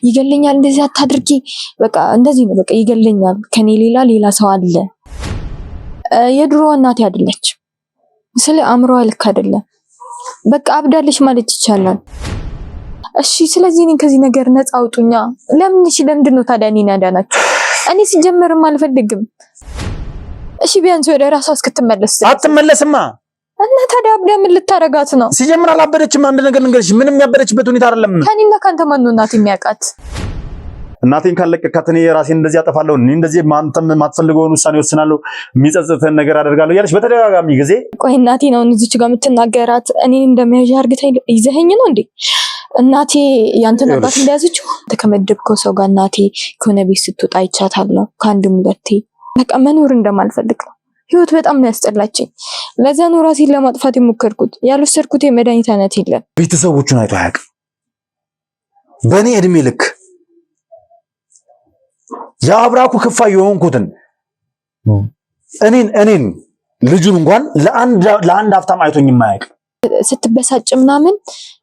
ይገለኛል እንደዚህ አታድርጊ በቃ እንደዚህ ነው በቃ ይገለኛል ከኔ ሌላ ሰው አለ የድሮ እናቴ አይደለች ስለ አምሮዋ ልክ አይደለም በቃ አብዳለች ማለት ይቻላል እሺ ስለዚህ እኔ ከዚህ ነገር ነፃ አውጡኛ ለምንድን ነው ታዲያ እኔን ያዳናችሁ እኔ ሲጀመርም አልፈልግም እሺ ቢያንስ ወደ ራሷ እስክትመለስ አትመለስማ እና ታዲያ አብዳ ምን ልታረጋት ነው ሲጀምር አላበደችም አንድ ነገር እንግዲህ ምንም ያበደችበት ሁኔታ አይደለም ከኔና ካንተ ማን ነው እናቴ የሚያውቃት እናቴን ካለቀካት እኔ ራሴን እንደዚህ አጠፋለሁ እኔ እንደዚህ ማንተም ማትፈልገውን ውሳኔ ወስናለሁ የሚጸጽተን ነገር አደርጋለሁ ያለሽ በተደጋጋሚ ጊዜ ቆይ እናቴ ነው እዚች ጋር የምትናገራት እኔ እንደመያዣ አርግታ ይዘኸኝ ነው እንዴ እናቴ ያንተን አባት እንደያዘችው ተከመደብከው ሰው ጋር እናቴ ከሆነ ቤት ስትወጣ አይቻታለሁ ከአንድም ሁለቴ በቃ መኖር እንደማልፈልግ ነው ህይወት በጣም ነው ያስጠላችኝ ለዛ ነው ራሴን ለማጥፋት የሞከርኩት ያልወሰድኩት የመድኃኒት አይነት የለም ቤተሰቦቹን አይቶ አያውቅም በእኔ እድሜ ልክ ያብራኩ ክፋይ የሆንኩትን እኔን ልጁን እንኳን ለአንድ አፍታም አይቶኝ የማያውቅ ስትበሳጭ ምናምን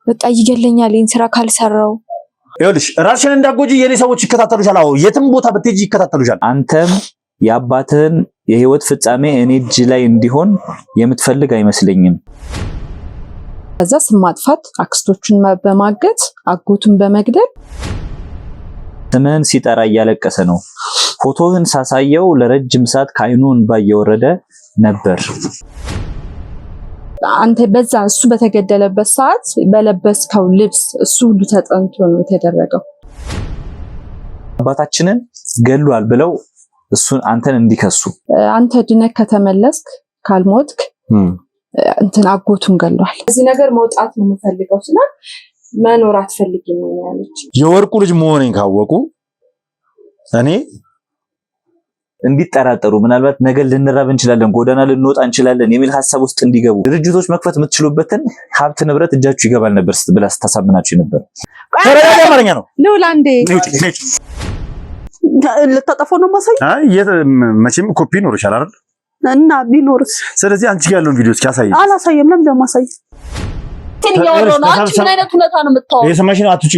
በቃ ይገለኛል ይሄን ስራ ካልሰራው ይኸውልሽ ራስሽን እንዳጎጂ የኔ ሰዎች ይከታተሉሻል አዎ የትም ቦታ ብትሄጂ ይከታተሉሻል አንተም ያባትህን የህይወት ፍጻሜ እኔ እጅ ላይ እንዲሆን የምትፈልግ አይመስለኝም ከዛ ስማጥፋት አክስቶቹን በማገት አጎቱን በመግደል ስምህን ሲጠራ እያለቀሰ ነው ፎቶህን ሳሳየው ለረጅም ሰዓት ከአይኑ እንባ እየወረደ ነበር አንተ በዛ እሱ በተገደለበት ሰዓት በለበስከው ልብስ እሱ ሁሉ ተጠንቶ ነው የተደረገው አባታችንን ገሏል ብለው እሱን አንተን እንዲከሱ አንተ ድነክ ከተመለስክ ካልሞትክ እንትን አጎቱን ገሏል እዚህ ነገር መውጣት ነው የምፈልገው ስለ መኖር አትፈልጊም ነው ያለች የወርቁ ልጅ መሆኔን ካወቁ እኔ እንዲጠራጠሩ ምናልባት ነገር ልንራብ እንችላለን ጎዳና ልንወጣ እንችላለን የሚል ሐሳብ ውስጥ እንዲገቡ ድርጅቶች መክፈት የምትችሉበትን ሀብት ንብረት እጃችሁ ይገባል ነበር ብላ ስታሳምናችሁ ነበር ተረጋጋ ማርኛ ነው ለውላንዴ ልታጠፋው ነው ማሳይ አይ መቼም ኮፒ ኖርሻል አይደል እና ቢኖርስ ስለዚህ አንቺ ጋር ያለውን ቪዲዮ እስኪ አሳይ አላሳየም ለምን ደማሳይ ትኛው ነው አንቺ ምን አይነት ሁኔታ ነው የምታወራው የሰማሽ ነው አትጪ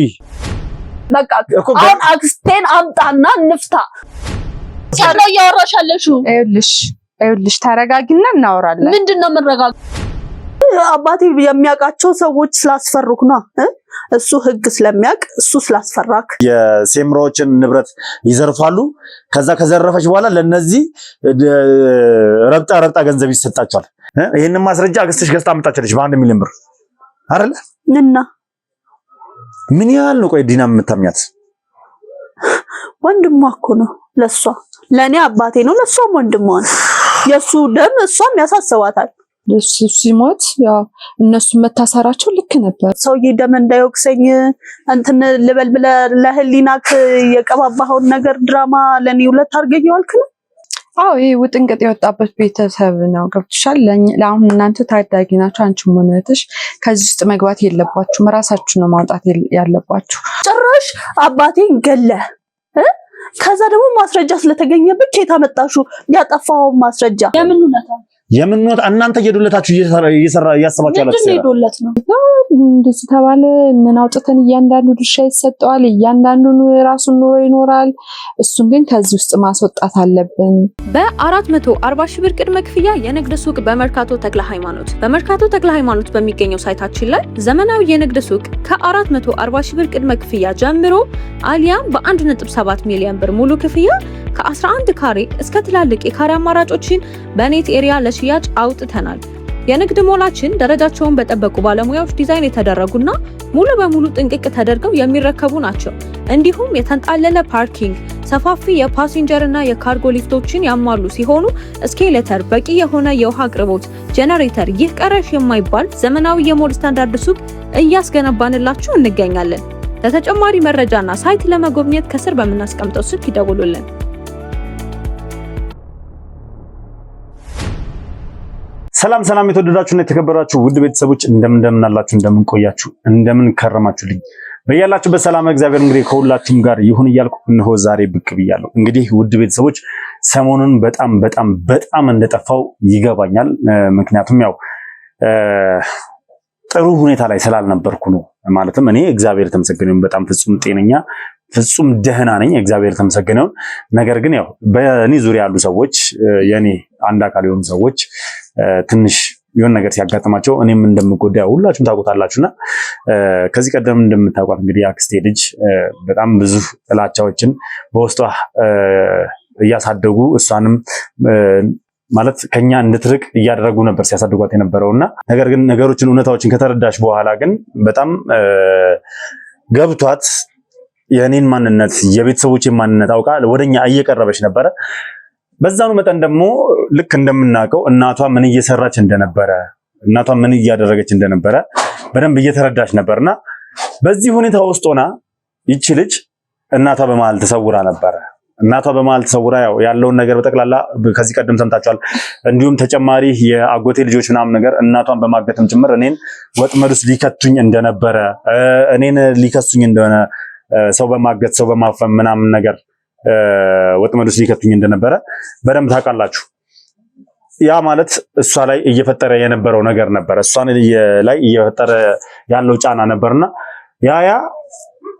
በቃ አሁን አክስቴን አምጣና እንፍታ ሰው ያወራሻለሽ ይኸውልሽ ተረጋጊና እናወራለን ምንድነው መረጋጋ አባቴ የሚያውቃቸው ሰዎች ስላስፈሩክ ነው እሱ ህግ ስለሚያውቅ እሱ ስላስፈራክ የሴምሮችን ንብረት ይዘርፋሉ ከዛ ከዘረፈች በኋላ ለነዚህ ረብጣ ገንዘብ ይሰጣቸዋል ይሄንን ማስረጃ አክስትሽ ገዝታ አምጣችልሽ በ1 ሚሊዮን ብር አይደል እና ምን ያህል ነው ቆይ ዲና የምታምያት ወንድሟ እኮ ነው ለሷ ለኔ አባቴ ነው ለሷም ወንድሟ ነው የሱ ደም እሷም ያሳስባታል እሱ ሲሞት ያው እነሱ መታሰራቸው ልክ ነበር ሰውዬ ደም እንዳይወክሰኝ እንትን ልበል ብለ ለህሊናክ የቀባባውን ነገር ድራማ ለኔ ሁለት አርገኛልክ ነው አዎ ይሄ ውጥንቅጥ የወጣበት ቤተሰብ ነው ገብቶሻል ለአሁን እናንተ ታዳጊ ናችሁ አንቺ ሞነትሽ ከዚህ ውስጥ መግባት የለባችሁም ራሳችሁ ነው ማውጣት ያለባችሁ ጭራሽ አባቴን ገለ ከዛ ደግሞ ማስረጃ ስለተገኘበት ከታ መጣሹ ያጠፋው ማስረጃ የምንወት እናንተ እየዶለታችሁ እያሰባችሁ ያላችሁ ምንድነው ይዶለት ነው እንደዚህ ተባለ እናውጥተን እያንዳንዱ ድርሻ ይሰጠዋል እያንዳንዱ ራሱን ኑሮ ይኖራል እሱን ግን ከዚህ ውስጥ ማስወጣት አለብን በ440 ሺህ ብር ቅድመ ክፍያ የንግድ ሱቅ በመርካቶ ተክለ ሃይማኖት በሚገኘው ሳይታችን ላይ ዘመናዊ የንግድ ሱቅ ከ440 ሺህ ብር ቅድመ ክፍያ ጀምሮ አሊያም በ1.7 ሚሊዮን ብር ሙሉ ክፍያ ከ11 ካሬ እስከ ትላልቅ የካሬ አማራጮችን በኔት ኤሪያ ለሽያጭ አውጥተናል የንግድ ሞላችን ደረጃቸውን በጠበቁ ባለሙያዎች ዲዛይን የተደረጉና ሙሉ በሙሉ ጥንቅቅ ተደርገው የሚረከቡ ናቸው እንዲሁም የተንጣለለ ፓርኪንግ ሰፋፊ የፓሴንጀር እና የካርጎ ሊፍቶችን ያሟሉ ሲሆኑ ስኬሌተር በቂ የሆነ የውሃ አቅርቦት ጄነሬተር ይህ ቀረሽ የማይባል ዘመናዊ የሞል ስታንዳርድ ሱቅ እያስገነባንላችሁ እንገኛለን ለተጨማሪ መረጃና ሳይት ለመጎብኘት ከስር በመናስቀምጠው ስልክ ይደውሉልን ሰላም የተወደዳችሁና የተከበራችሁ ውድ ቤተሰቦች እንደምን አላችሁ እንደምን ቆያችሁ እንደምን ከረማችሁልኝ በእያላችሁ በሰላም እግዚአብሔር እንግዲህ ከሁላችሁም ጋር ይሁን እያልኩ እነሆ ዛሬ ብቅ ብያለሁ እንግዲህ ውድ ቤተሰቦች ሰሞኑን በጣም እንደጠፋው ይገባኛል ምክንያቱም ያው ጥሩ ሁኔታ ላይ ስላልነበርኩ ነው ማለትም እኔ እግዚአብሔር ተመስገነው በጣም ፍጹም ጤነኛ ፍጹም ደህና ነኝ፣ እግዚአብሔር ተመሰገነው። ነገር ግን ያው በእኔ ዙሪያ ያሉ ሰዎች የኔ አንድ አካል የሆኑ ሰዎች ትንሽ የሆነ ነገር ሲያጋጥማቸው እኔም እንደምጎዳ ሁላችሁም ታውቁታላችሁና ከዚህ ቀደም እንደምታውቋት እንግዲህ አክስቴ ልጅ በጣም ብዙ ጥላቻዎችን በውስጧ እያሳደጉ እሷንም ማለት ከኛ እንድትርቅ እያደረጉ ነበር ሲያሳድጓት የነበረውና ነገር ግን ነገሮችን እውነታዎችን ከተረዳሽ በኋላ ግን በጣም ገብቷት የኔን ማንነት የቤተሰቦቼን ማንነት አውቃ ወደኛ እየቀረበች ነበረ። በዛኑ መጠን ደግሞ ልክ እንደምናውቀው እናቷ ምን እየሰራች እንደነበረ እናቷ ምን እያደረገች እንደነበረ በደንብ እየተረዳች ነበርና በዚህ ሁኔታ ውስጥ ሆና ይቺ ልጅ እናቷ በመሃል ተሰውራ ነበረ። እናቷ በመሃል ተሰውራ ያለውን ነገር በጠቅላላ ከዚህ ቀደም ሰምታችኋል። እንዲሁም ተጨማሪ የአጎቴ ልጆች ምናምን ነገር እናቷን በማገትም ጭምር እኔን ወጥመድ ውስጥ ሊከቱኝ እንደነበረ እኔን ሊከሱኝ እንደሆነ ሰው በማገት ሰው በማፈን ምናምን ነገር ወጥመድ ውስጥ ሊከቱኝ እንደነበረ በደንብ ታውቃላችሁ። ያ ማለት እሷ ላይ እየፈጠረ የነበረው ነገር ነበር። እሷ ላይ እየፈጠረ ያለው ጫና ነበርና ያ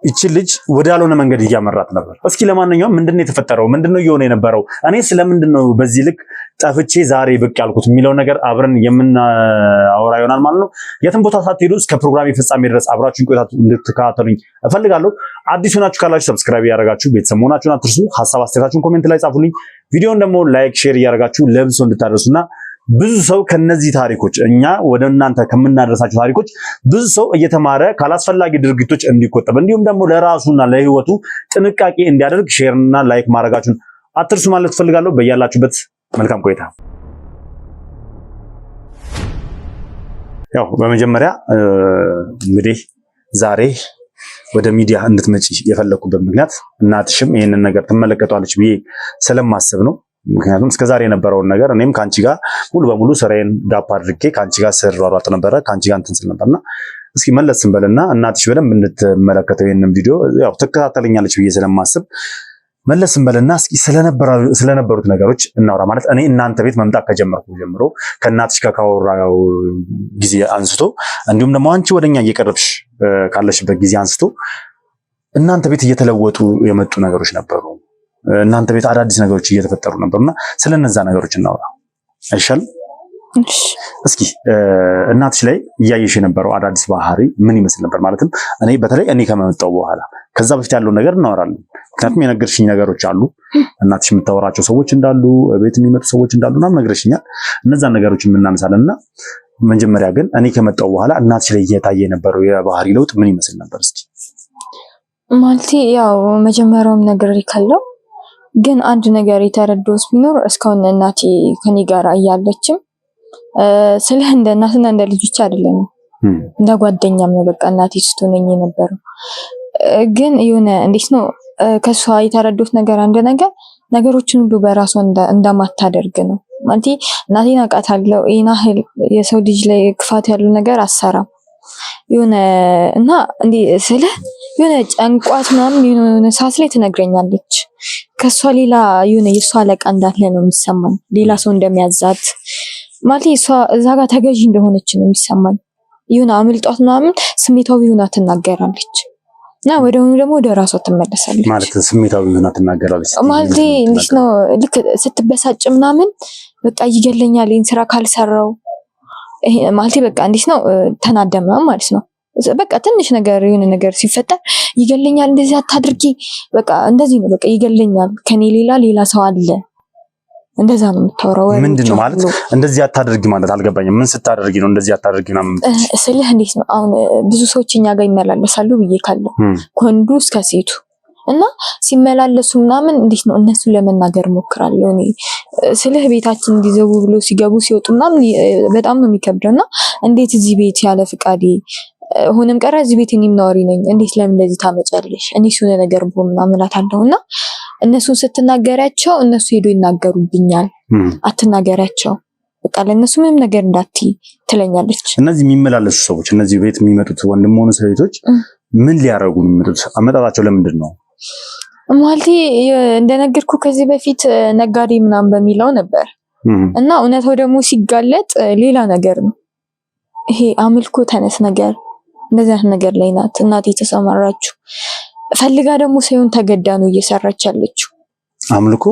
ይቺ ልጅ ወደ ያልሆነ መንገድ እያመራት ነበር። እስኪ ለማንኛውም ምንድነው የተፈጠረው? ምንድነው እየሆነ የነበረው? እኔ ስለምንድነው በዚህ ልክ ጠፍቼ ዛሬ ብቅ ያልኩት የሚለው ነገር አብረን የምናወራ ይሆናል ማለት ነው። የትም ቦታ ሳትሄዱ እስከ ፕሮግራሜ ፍጻሜ ድረስ አብራችሁን ቆይታችሁ እንድትከታተሉኝ እፈልጋለሁ። አዲስ ሆናችሁ ካላችሁ ሰብስክራይብ ያደርጋችሁ ቤተሰብ መሆናችሁን አትርሱ። ሐሳብ አስተያየታችሁን ኮሜንት ላይ ጻፉልኝ። ቪዲዮውን ደግሞ ላይክ፣ ሼር ያደርጋችሁ ለብዙ እንድታደርሱና ብዙ ሰው ከነዚህ ታሪኮች እኛ ወደ እናንተ ከምናደርሳቸው ታሪኮች ብዙ ሰው እየተማረ ካላስፈላጊ ድርጊቶች እንዲቆጠብ እንዲሁም ደግሞ ለራሱና ለህይወቱ ጥንቃቄ እንዲያደርግ ሼርና ላይክ ማድረጋችሁን አትርሱ ማለት ፈልጋለሁ። በያላችሁበት መልካም ቆይታ። ያው በመጀመሪያ እንግዲህ ዛሬ ወደ ሚዲያ እንድትመጪ የፈለኩበት ምክንያት እናትሽም ይሄንን ነገር ትመለከቷለች ብዬ ስለማስብ ነው። ምክንያቱም እስከዛሬ የነበረውን ነገር እኔም ካንቺ ጋር ሙሉ በሙሉ ስራዬን ጋፕ አድርጌ ካንቺ ጋር ስሯሯጥ ነበረ፣ ካንቺ ጋር እንትን ስል ነበርና እስኪ መለስ እንበልና እናትሽ በደንብ እንድትመለከተው ይሄንን ቪዲዮ ያው ትከታተለኛለች ብዬ ስለማስብ መለስ እንበልና እስኪ ስለነበሩት ነገሮች እናውራ። ማለት እኔ እናንተ ቤት መምጣት ከጀመርኩ ጀምሮ ከእናትሽ ጋር ካወራው ጊዜ አንስቶ እንዲሁም ደግሞ አንቺ ወደኛ እየቀረብሽ ካለሽበት ጊዜ አንስቶ እናንተ ቤት እየተለወጡ የመጡ ነገሮች ነበሩ። እናንተ ቤት አዳዲስ ነገሮች እየተፈጠሩ ነበርና ስለነዛ ነገሮች እናውራ አይሻልም? እስኪ እናትሽ ላይ እያየሽ የነበረው አዳዲስ ባህሪ ምን ይመስል ነበር? ማለትም በተለይ እኔ ከመጣሁ በኋላ ከዛ በፊት ያለው ነገር እናወራለን። ምክንያቱም የነገርሽኝ ነገሮች አሉ፣ እናትሽ የምታወራቸው ሰዎች እንዳሉ፣ ቤት የሚመጡ ሰዎች እንዳሉ ምናምን ነግረሽኛል። እነዛን ነገሮች እናነሳለንና መጀመሪያ ግን እኔ ከመጣሁ በኋላ እናትሽ ላይ እየታየ የነበረው የባህሪ ለውጥ ምን ይመስል ነበር? እስኪ ማለት ያው መጀመሪያውም ነገር ይካለው ግን አንድ ነገር የተረዳሁት ቢኖር እስካሁን እናቴ ከኔ ጋር እያለችም ስለህ እንደ እናትና እንደ ልጅ ብቻ አይደለም እንደ ጓደኛም ነው። በቃ እናቴ ስትሆነኝ የነበረው ግን የሆነ እንዴት ነው ከሷ የተረዳሁት ነገር አንድ ነገሮችን ሁሉ በራሷ እንደማታደርግ ነው። ማለት እናቴን አውቃታለሁ። ይናህል የሰው ልጅ ላይ ክፋት ያለው ነገር አሰራም የሆነ እና እንዴ ስለህ የሆነ ጨንቋት ምናምን የሆነ ሰዓት ላይ ትነግረኛለች። ከሷ ሌላ የሆነ የሷ አለቃ እንዳለ ነው የሚሰማኝ፣ ሌላ ሰው እንደሚያዛት ማለት እሷ እዛ ጋር ተገዢ እንደሆነች ነው የሚሰማኝ። የሆነ አምልጧት ምናምን ስሜታዊ ሆና ትናገራለች እና ወደሆኑ ደግሞ ወደ ራሷ ትመለሳለች። ማለት ስሜታዊ ሆና ትናገራለች ማለት እንዴት ነው ልክ ስትበሳጭ ምናምን በቃ ይገለኛል ይሄን ስራ ካልሰራው ማለት በቃ እንዴት ነው ተናደመ ማለት ነው። በቃ ትንሽ ነገር የሆነ ነገር ሲፈጠር ይገለኛል፣ እንደዚህ አታድርጊ፣ በቃ እንደዚህ ነው፣ በቃ ይገለኛል፣ ከኔ ሌላ ሰው አለ፣ እንደዛ ነው የምታወራው። ምንድነው ማለት እንደዚህ አታድርጊ ማለት አልገባኝም። ምን ስታደርጊ ነው እንደዚህ አታድርጊ ምናምን ስልህ እንዴት ነው አሁን ብዙ ሰዎች እኛ ጋር ይመላለሳሉ ብዬ ካለው ከወንዱ እስከ ሴቱ እና ሲመላለሱ ምናምን እንዴት ነው እነሱን ለመናገር ሞክራለሁ። እኔ ስልህ ቤታችን እንዲዘቡ ብሎ ሲገቡ ሲወጡ ምናምን በጣም ነው የሚከብደውና እንዴት እዚህ ቤት ያለ ፍቃዴ ሆነም ቀረ እዚህ ቤት እኔም ነዋሪ ነኝ፣ እንዴት ለምን እንደዚህ ታመጫለሽ? እኔ ሲሆነ ነገር ምናምን እላታለሁና እነሱን ስትናገሪያቸው እነሱ ሄዶ ይናገሩብኛል። አትናገሪያቸው በቃ ለእነሱ ምንም ነገር እንዳትይ ትለኛለች። እነዚህ የሚመላለሱ ሰዎች እነዚህ ቤት የሚመጡት ወንድም ሆኑ ሴቶች ምን ሊያረጉ ነው የሚመጡት? አመጣጣቸው ለምንድን ነው? ማለት እንደነገርኩ ከዚህ በፊት ነጋዴ ምናምን በሚለው ነበር እና እውነታው ደግሞ ሲጋለጥ ሌላ ነገር ነው። ይሄ አምልኮ ተነስ ነገር እንደዚህ ነገር ላይ ናት እናቴ ተሰማራችሁ። ፈልጋ ደግሞ ሳይሆን ተገዳ ነው እየሰራች ያለችው። አምልኮ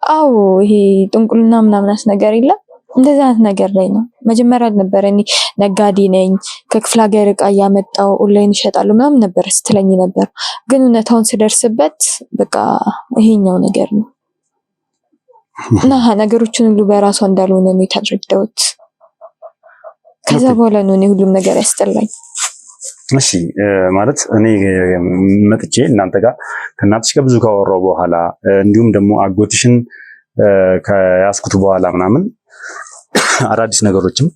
አዎ ይሄ ጥንቁልና ምናምናስ ነገር የለም እንደዛ አይነት ነገር ላይ ነው። መጀመሪያ ነበር እኔ ነጋዴ ነኝ ከክፍለ ሀገር ዕቃ እያመጣው ኦንላይን እሸጣለሁ ምናምን ነበር ስትለኝ ነበር። ግን እውነታውን ስደርስበት በቃ ይሄኛው ነገር ነው እና ነገሮችን ሁሉ በራሷ እንዳልሆነ ነው የተረዳሁት። ከዛ በኋላ ነው እኔ ሁሉም ነገር ያስጠላኝ። እሺ ማለት እኔ መጥቼ እናንተ ጋር ከእናትሽ ጋር ብዙ ካወራው በኋላ እንዲሁም ደግሞ አጎትሽን ከያስኩት በኋላ ምናምን አዳዲስ ነገሮችም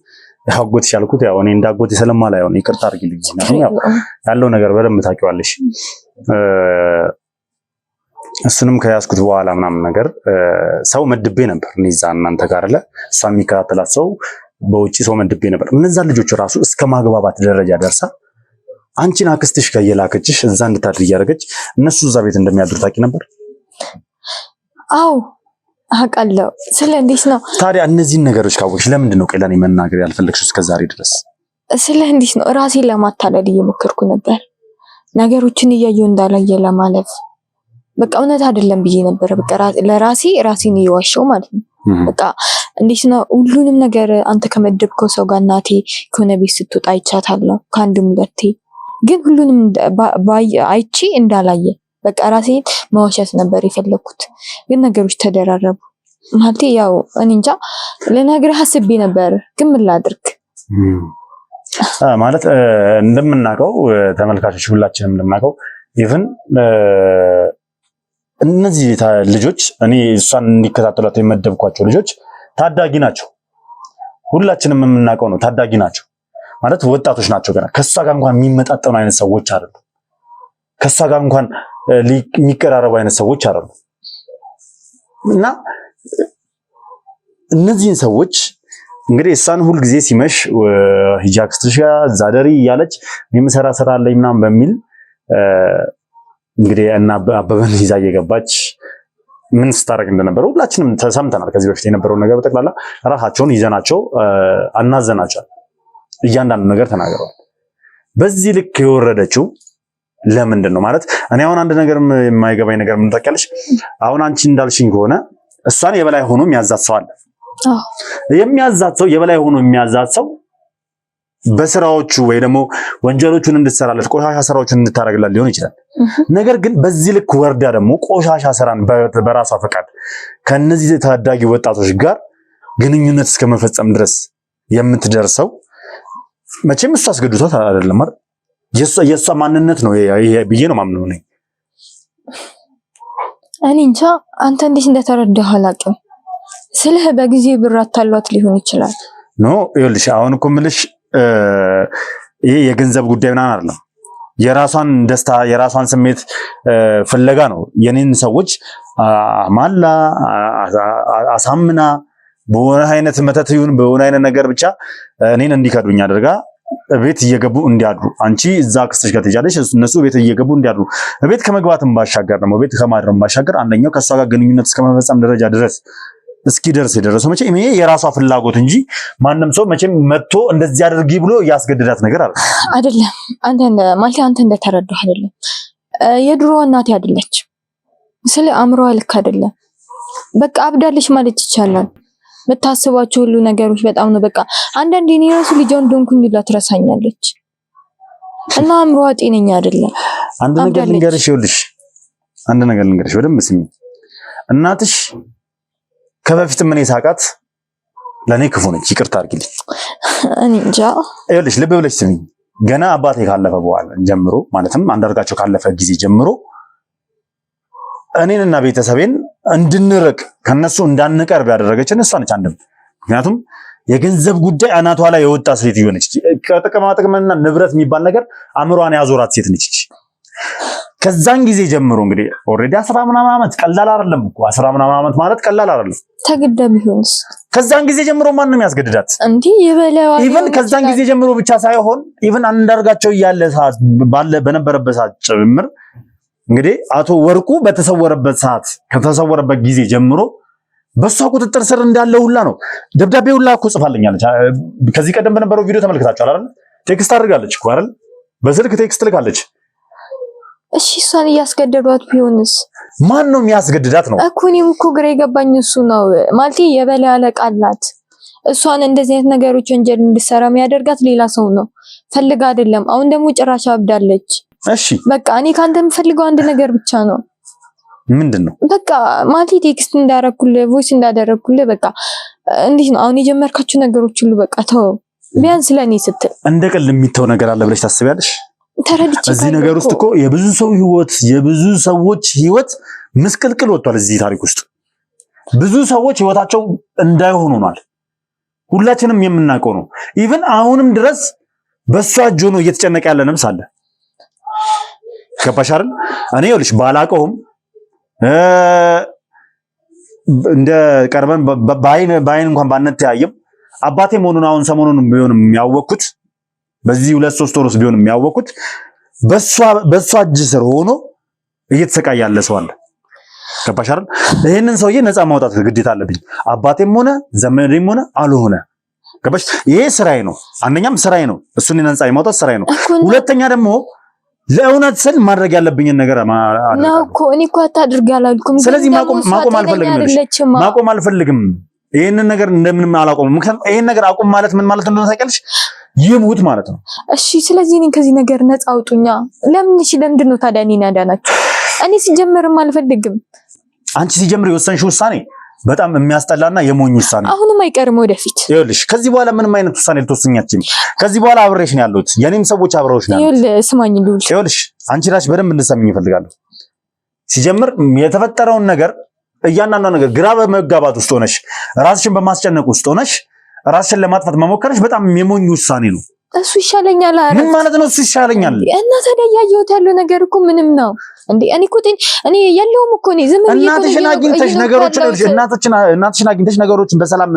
አጎትሽ ያልኩት ያው እኔ እንዳጎት ስለማላ ያው ይቅርታ አድርጊልኝ ነው ያለው ነገር በደንብ ታውቂዋለሽ። እሱንም ከያስኩት በኋላ ምናምን ነገር ሰው መድቤ ነበር እኔ እዛ እናንተ ጋር አለ እሷ የሚከታተላት ሰው በውጪ ሰው መድቤ ነበር። እነዛ ልጆች ራሱ እስከ ማግባባት ደረጃ ደርሳ አንቺን አክስትሽ ከየላከችሽ እዛ እንድታድር እያደረገች እነሱ እዛ ቤት እንደሚያድሩ ታውቂ ነበር? አዎ አውቃለሁ። ስለ እንዴት ነው ታዲያ እነዚህን ነገሮች ካወቅሽ ለምንድን ነው ቀላኔ መናገር ያልፈለግሽው እስከዛሬ ድረስ? ስለ እንዴት ነው ራሴን ለማታለል እየሞከርኩ ነበር ነገሮችን እያየሁ እንዳላየ ለማለፍ በቃ እውነት አይደለም ብዬ ነበር። በቃ ለራሴ ራሴን እየዋሸው ማለት ነው። በቃ እንዴት ነው ሁሉንም ነገር አንተ ከመደብከው ሰው ጋር እናቴ ከሆነ ቤት ስትወጣ አይቻታለሁ ከአንድም ሁለቴ። ግን ሁሉንም አይቼ እንዳላየ በቃ ራሴን መዋሸት ነበር የፈለኩት። ግን ነገሮች ተደራረቡ ማለት ያው እኔ እንጃ ለነገር ሐስቤ ነበር ግን ምን ላድርግ ማለት እንደምናውቀው ተመልካቾች ሁላችንም እንደምናውቀው ኢቭን እነዚህ ልጆች እኔ እሷን እንዲከታተሏት የመደብኳቸው ልጆች ታዳጊ ናቸው። ሁላችንም የምናውቀው ነው ታዳጊ ናቸው ማለት ወጣቶች ናቸው። ገና ከሷ ጋር እንኳን የሚመጣጠኑ አይነት ሰዎች አይደሉም። ከሷ ጋር እንኳን የሚቀራረቡ አይነት ሰዎች አይደሉም። እና እነዚህን ሰዎች እንግዲህ እሷን ሁል ጊዜ ሲመሽ ሂጂ አክስትሽ ጋር ዛደሪ እያለች የምሰራ ስራ አለኝ ምናምን በሚል እንግዲህ እና አበበን ይዛ እየገባች ምን ስታረግ እንደነበረ ሁላችንም ተሰምተናል። ከዚህ በፊት የነበረው ነገር በጠቅላላ ራሳቸውን ይዘናቸው አናዘናቸዋል። እያንዳንዱ ነገር ተናግረዋል። በዚህ ልክ የወረደችው ለምንድን ነው ማለት እኔ አሁን አንድ ነገር የማይገባኝ ነገር ምን ታውቂያለሽ? አሁን አንቺ እንዳልሽኝ ከሆነ እሷን የበላይ ሆኖ የሚያዛት ሰው አለ። የሚያዛት ሰው የበላይ ሆኖ የሚያዛት ሰው በስራዎቹ ወይ ደግሞ ወንጀሎቹን እንድትሰራለት ቆሻሻ ስራዎችን እንድታረግላት ሊሆን ይችላል። ነገር ግን በዚህ ልክ ወርዳ ደግሞ ቆሻሻ ስራን በራሷ ፈቃድ ከነዚህ ታዳጊ ወጣቶች ጋር ግንኙነት እስከመፈጸም ድረስ የምትደርሰው መቼም እሷ አስገድቷት አይደለም አይደል? የእሷ ማንነት ነው ይሄ ብዬ ነው ማምነው ነኝ። እኔ እንጃ አንተ እንዴት እንደተረዳህ አላውቅም። ስለህ በጊዜ ብር አታሏት ሊሆን ይችላል። ኖ ይኸውልሽ አሁን እኮ የምልሽ ይሄ የገንዘብ ጉዳይ ምናምን አይደለም። የራሷን ደስታ የራሷን ስሜት ፍለጋ ነው የኔን ሰዎች ማላ አሳምና በሆነ አይነት መተት ይሁን በሆነ አይነት ነገር ብቻ እኔን እንዲከዱኝ አድርጋ ቤት እየገቡ እንዲያድሩ አንቺ እዛ ክስተሽ ጋር ትያለሽ እነሱ ቤት እየገቡ እንዲያድሩ ቤት ከመግባትም ባሻገር ደግሞ ቤት ከማድረም ባሻገር አንደኛው ከሷ ጋር ግንኙነት እስከመፈጸም ደረጃ ድረስ እስኪደርስ የደረሰው መቼም ይሄ የራሷ ፍላጎት እንጂ ማንም ሰው መቼም መጥቶ እንደዚህ አድርጊ ብሎ ያስገድዳት ነገር አይደለም። አንተ እንደተረዳህ አይደለም። የድሮ እናቴ አይደለች። ስለ አእምሮዋ ልክ አይደለም። በቃ አብዳለች ማለት ይቻላል። የምታስባቸው ሁሉ ነገሮች በጣም ነው በቃ አንዳንዴ እኔ ራሱ ልጅ እንደሆንኩኝ ሁላ ትረሳኛለች እና አእምሮዋ ጤነኛ አይደለም። አንድ ነገር ልንገርሽ በደንብ ስሚ። እናትሽ ከበፊት ምን ሳቃት ለኔ ክፉ ነች። ይቅርታ አድርጊልኝ። እኔ እንጃ ይኸውልሽ ልብ ብለሽ ስሚ። ገና አባቴ ካለፈ በኋላ ጀምሮ ማለትም አንዳርጋቸው ካለፈ ጊዜ ጀምሮ እኔንና ቤተሰቤን እንድንርቅ ከነሱ እንዳንቀርብ ያደረገችን እሷ ነች። አንድም ምክንያቱም የገንዘብ ጉዳይ አናቷ ላይ የወጣ ሴት ይሆነች ከጥቅማ ጥቅምና ንብረት የሚባል ነገር አእምሯን ያዞራት ሴት ነች። ከዛን ጊዜ ጀምሮ እንግዲህ ኦሬዲ 10 ምናምን ዓመት ቀላል አይደለም እኮ 10 ምናምን ዓመት ማለት ቀላል አይደለም። ተገዳ ቢሆንስ ከዛን ጊዜ ጀምሮ ማንንም ያስገድዳት እንዴ ይበላው ኢቭን ከዛን ጊዜ ጀምሮ ብቻ ሳይሆን ኢቭን አንዳርጋቸው ያለ ሰዓት በነበረበት ሰዓት ጭምር እንግዲህ አቶ ወርቁ በተሰወረበት ሰዓት ከተሰወረበት ጊዜ ጀምሮ በሷ ቁጥጥር ስር እንዳለ ሁላ ነው። ደብዳቤ ሁላ እኮ ጽፋልኛለች። ከዚህ ቀደም በነበረው ቪዲዮ ተመልክታችኋል አይደል? ቴክስት አድርጋለች እኮ አይደል? በስልክ ቴክስት ልካለች። እሺ እሷን እያስገደዷት ቢሆንስ? ማን ነው የሚያስገድዳት ነው እኮ እኔም እኮ ግራ የገባኝ እሱ ነው። ማለት የበላይ አለቃ አላት። እሷን እንደዚህ አይነት ነገሮች ወንጀል እንድትሰራ የሚያደርጋት ሌላ ሰው ነው፣ ፈልጋ አይደለም። አሁን ደግሞ ጭራሽ አብዳለች። እሺ በቃ እኔ ካንተ የምፈልገው አንድ ነገር ብቻ ነው። ምንድነው? በቃ ማለት ቴክስት እንዳደረኩልህ ቮይስ እንዳደረኩልህ በቃ እንዴት ነው አሁን የጀመርካችሁ ነገሮች ሁሉ በቃ ተው። ቢያንስ ለኔ ስትል እንደ ቀልድ የሚተው ነገር አለ ብለሽ ታስቢያለሽ? ተረድቼ እዚህ ነገር ውስጥ እኮ የብዙ ሰው ህይወት የብዙ ሰዎች ህይወት ምስቅልቅል ወጥቷል። እዚህ ታሪክ ውስጥ ብዙ ሰዎች ህይወታቸው እንዳይሆኑ ሆኗል። ሁላችንም የምናውቀው ነው። ኢቭን አሁንም ድረስ በሷ እጅ ሆኖ እየተጨነቀ ያለ ነፍስ አለ። ገባሽ አይደል? እኔ ይኸውልሽ ባላቀውም እንደ ቀርበን በአይን እንኳን ባንተያይም አባቴ መሆኑን አሁን ሰሞኑን ቢሆንም ያወቅኩት በዚህ 2-3 ወር ውስጥ ቢሆንም ያወቅኩት በሷ እጅ ስር ሆኖ እየተሰቃየ ያለ ሰው አለ። ገባሽ አይደል? ይሄንን ሰውዬ ነፃ ማውጣት ግዴታ አለብኝ። አባቴም ሆነ ዘመዴም ሆነ አልሆነ ገባሽ? ይሄ ስራዬ ነው። አንደኛም ስራዬ ነው፣ እሱን ነፃ የማውጣት ስራዬ ነው። ሁለተኛ ደግሞ ለእውነት ስል ማድረግ ያለብኝን ነገር ነው እኮ እኔ እኮ አታድርግ አላልኩም። ስለዚህ ማቆም አልፈልግም። ይሄንን ነገር እንደምንም አላቆምም። ምክንያቱም ይሄን ነገር አቁም ማለት ምን ማለት እንደሆነ ታውቂያለሽ? ይሙት ማለት ነው። እሺ ስለዚህ እኔን ከዚህ ነገር ነፃ አውጡኛ። ለምንድን ነው ታዲያ እኔን ያዳናችሁ? እኔ ሲጀምርም አልፈልግም። አንቺ ሲጀምር የወሰንሽ ውሳኔ በጣም የሚያስጠላና የሞኝ ውሳኔ አሁንም አይቀርም ወደፊት። ይኸውልሽ ከዚህ በኋላ ምንም አይነት ውሳኔ ልትወስኛችም። ከዚህ በኋላ አብሬሽ ነው ያለሁት። የኔም ሰዎች አብረውሽ ነው ያሉት። ስማኝ ልውል። ይኸውልሽ አንቺ ራስሽ በደንብ እንድትሰሚኝ እፈልጋለሁ። ሲጀምር የተፈጠረውን ነገር እያንዳንዱ ነገር ግራ በመጋባት ውስጥ ሆነሽ ራስሽን በማስጨነቅ ውስጥ ሆነሽ ራስሽን ለማጥፋት መሞከርሽ በጣም የሞኝ ውሳኔ ነው። እሱ ይሻለኛል። ምን ማለት ነው እሱ ይሻለኛል? እና ታዲያ ያየሁት ያለው ነገር እኮ ምንም ነው እንዴ? እኔ ያለውም እኮ ነው ዝም ብዬ እናትሽን አግኝተሽ ነገሮችን በሰላም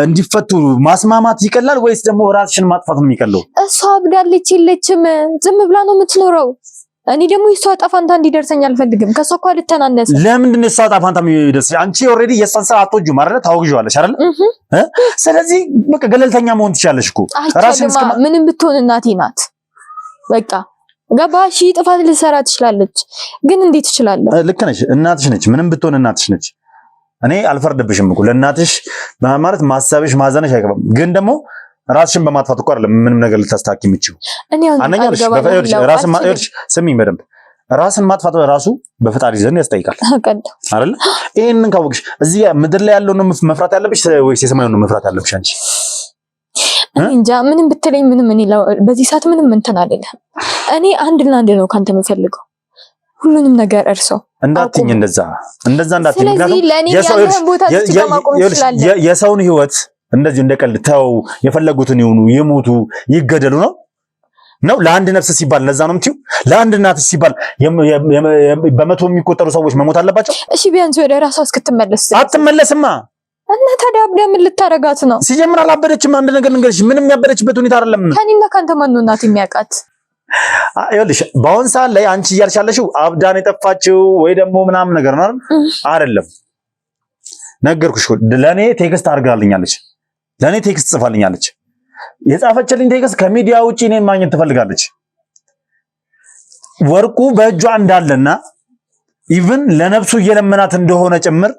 እንዲፈቱ ማስማማት ይቀላል ወይስ ደግሞ ራስሽን ማጥፋት ነው የሚቀለው? እሷ አብዳለች የለችም፣ ዝም ብላ ነው የምትኖረው። እኔ ደግሞ የሷ ዕጣ ፈንታ እንዲደርሰኝ አልፈልግም። ከሷ እኮ አልተናነሰ። ለምንድን ነው የሷ ዕጣ ፈንታ የሚደርስ? አንቺ ኦልሬዲ የሷን ስራ አትወጂም አይደል? ታውቂዋለሽ አይደል? ስለዚህ በቃ ገለልተኛ መሆን ትችያለሽ እኮ። ራስሽን ምንም ብትሆን እናቴ ናት። በቃ ገባሽ? ጥፋት ልትሰራ ትችላለች፣ ግን እንዴት ትችላለህ? ልክ ነሽ፣ እናትሽ ነች። ምንም ብትሆን እናትሽ ነች። እኔ አልፈርድብሽም እኮ ለእናትሽ ማለት ማሰብሽ ማዘንሽ አይገባም። ግን ደግሞ ራስሽን በማጥፋት እኮ አይደለም ምንም ነገር ልታስተካክል የምትችይው። ስሚኝ በደንብ ራስን ማጥፋት ራሱ በፈጣሪ ዘንድ ያስጠይቃል አይደል? ይሄንን ካወቅሽ እዚህ ምድር ላይ ያለው ነው መፍራት ያለብሽ ወይስ የሰማዩን ነው መፍራት ያለብሽ አንቺ? እንጃ ምንም ብትለኝ ምንም እኔ በዚህ ሰዓት ምንም እንትን አይደለም። እኔ አንድ ነው ካንተ የምፈልገው ሁሉንም ነገር እርሰው እንዳትኝ። እንደዛ እንዳትኝ። ስለዚህ ለኔ ያለህን ቦታ ማቆም ትችላለህ። የሰውን ህይወት እንደዚህ እንደቀልድ ተው። የፈለጉትን ይሁኑ፣ ይሞቱ፣ ይገደሉ ነው ለአንድ ነፍስ ሲባል። ለዛ ነው የምትይው። ለአንድ እናት ሲባል በመቶ የሚቆጠሩ ሰዎች መሞት አለባቸው። እሺ ቢያንስ ወደ ራሷ እስክትመለስ። አትመለስማ። እና ታዲያ አብዳ ምን ልታረጋት ነው? ሲጀምር አላበደችም። አንድ ነገር ልንገርሽ፣ ምንም ያበደችበት ሁኔታ አይደለም። ከኔና ካንተ ማን ነው እናት የሚያውቃት? ይኸውልሽ በአሁን ሰዓት ላይ አንቺ እያልሽ ያለሽው አብዳን የጠፋችው ወይ ደግሞ ምናምን ነገር ነው አይደለም። ነገርኩሽ። ለኔ ቴክስት አድርጋልኛለች። ለኔ ቴክስት ጽፋልኛለች። የጻፈችልኝ ቴክስት ከሚዲያ ውጪ እኔን ማግኘት ትፈልጋለች። ወርቁ በእጇ እንዳለና ኢቭን ለነፍሱ እየለመናት እንደሆነ ጭምር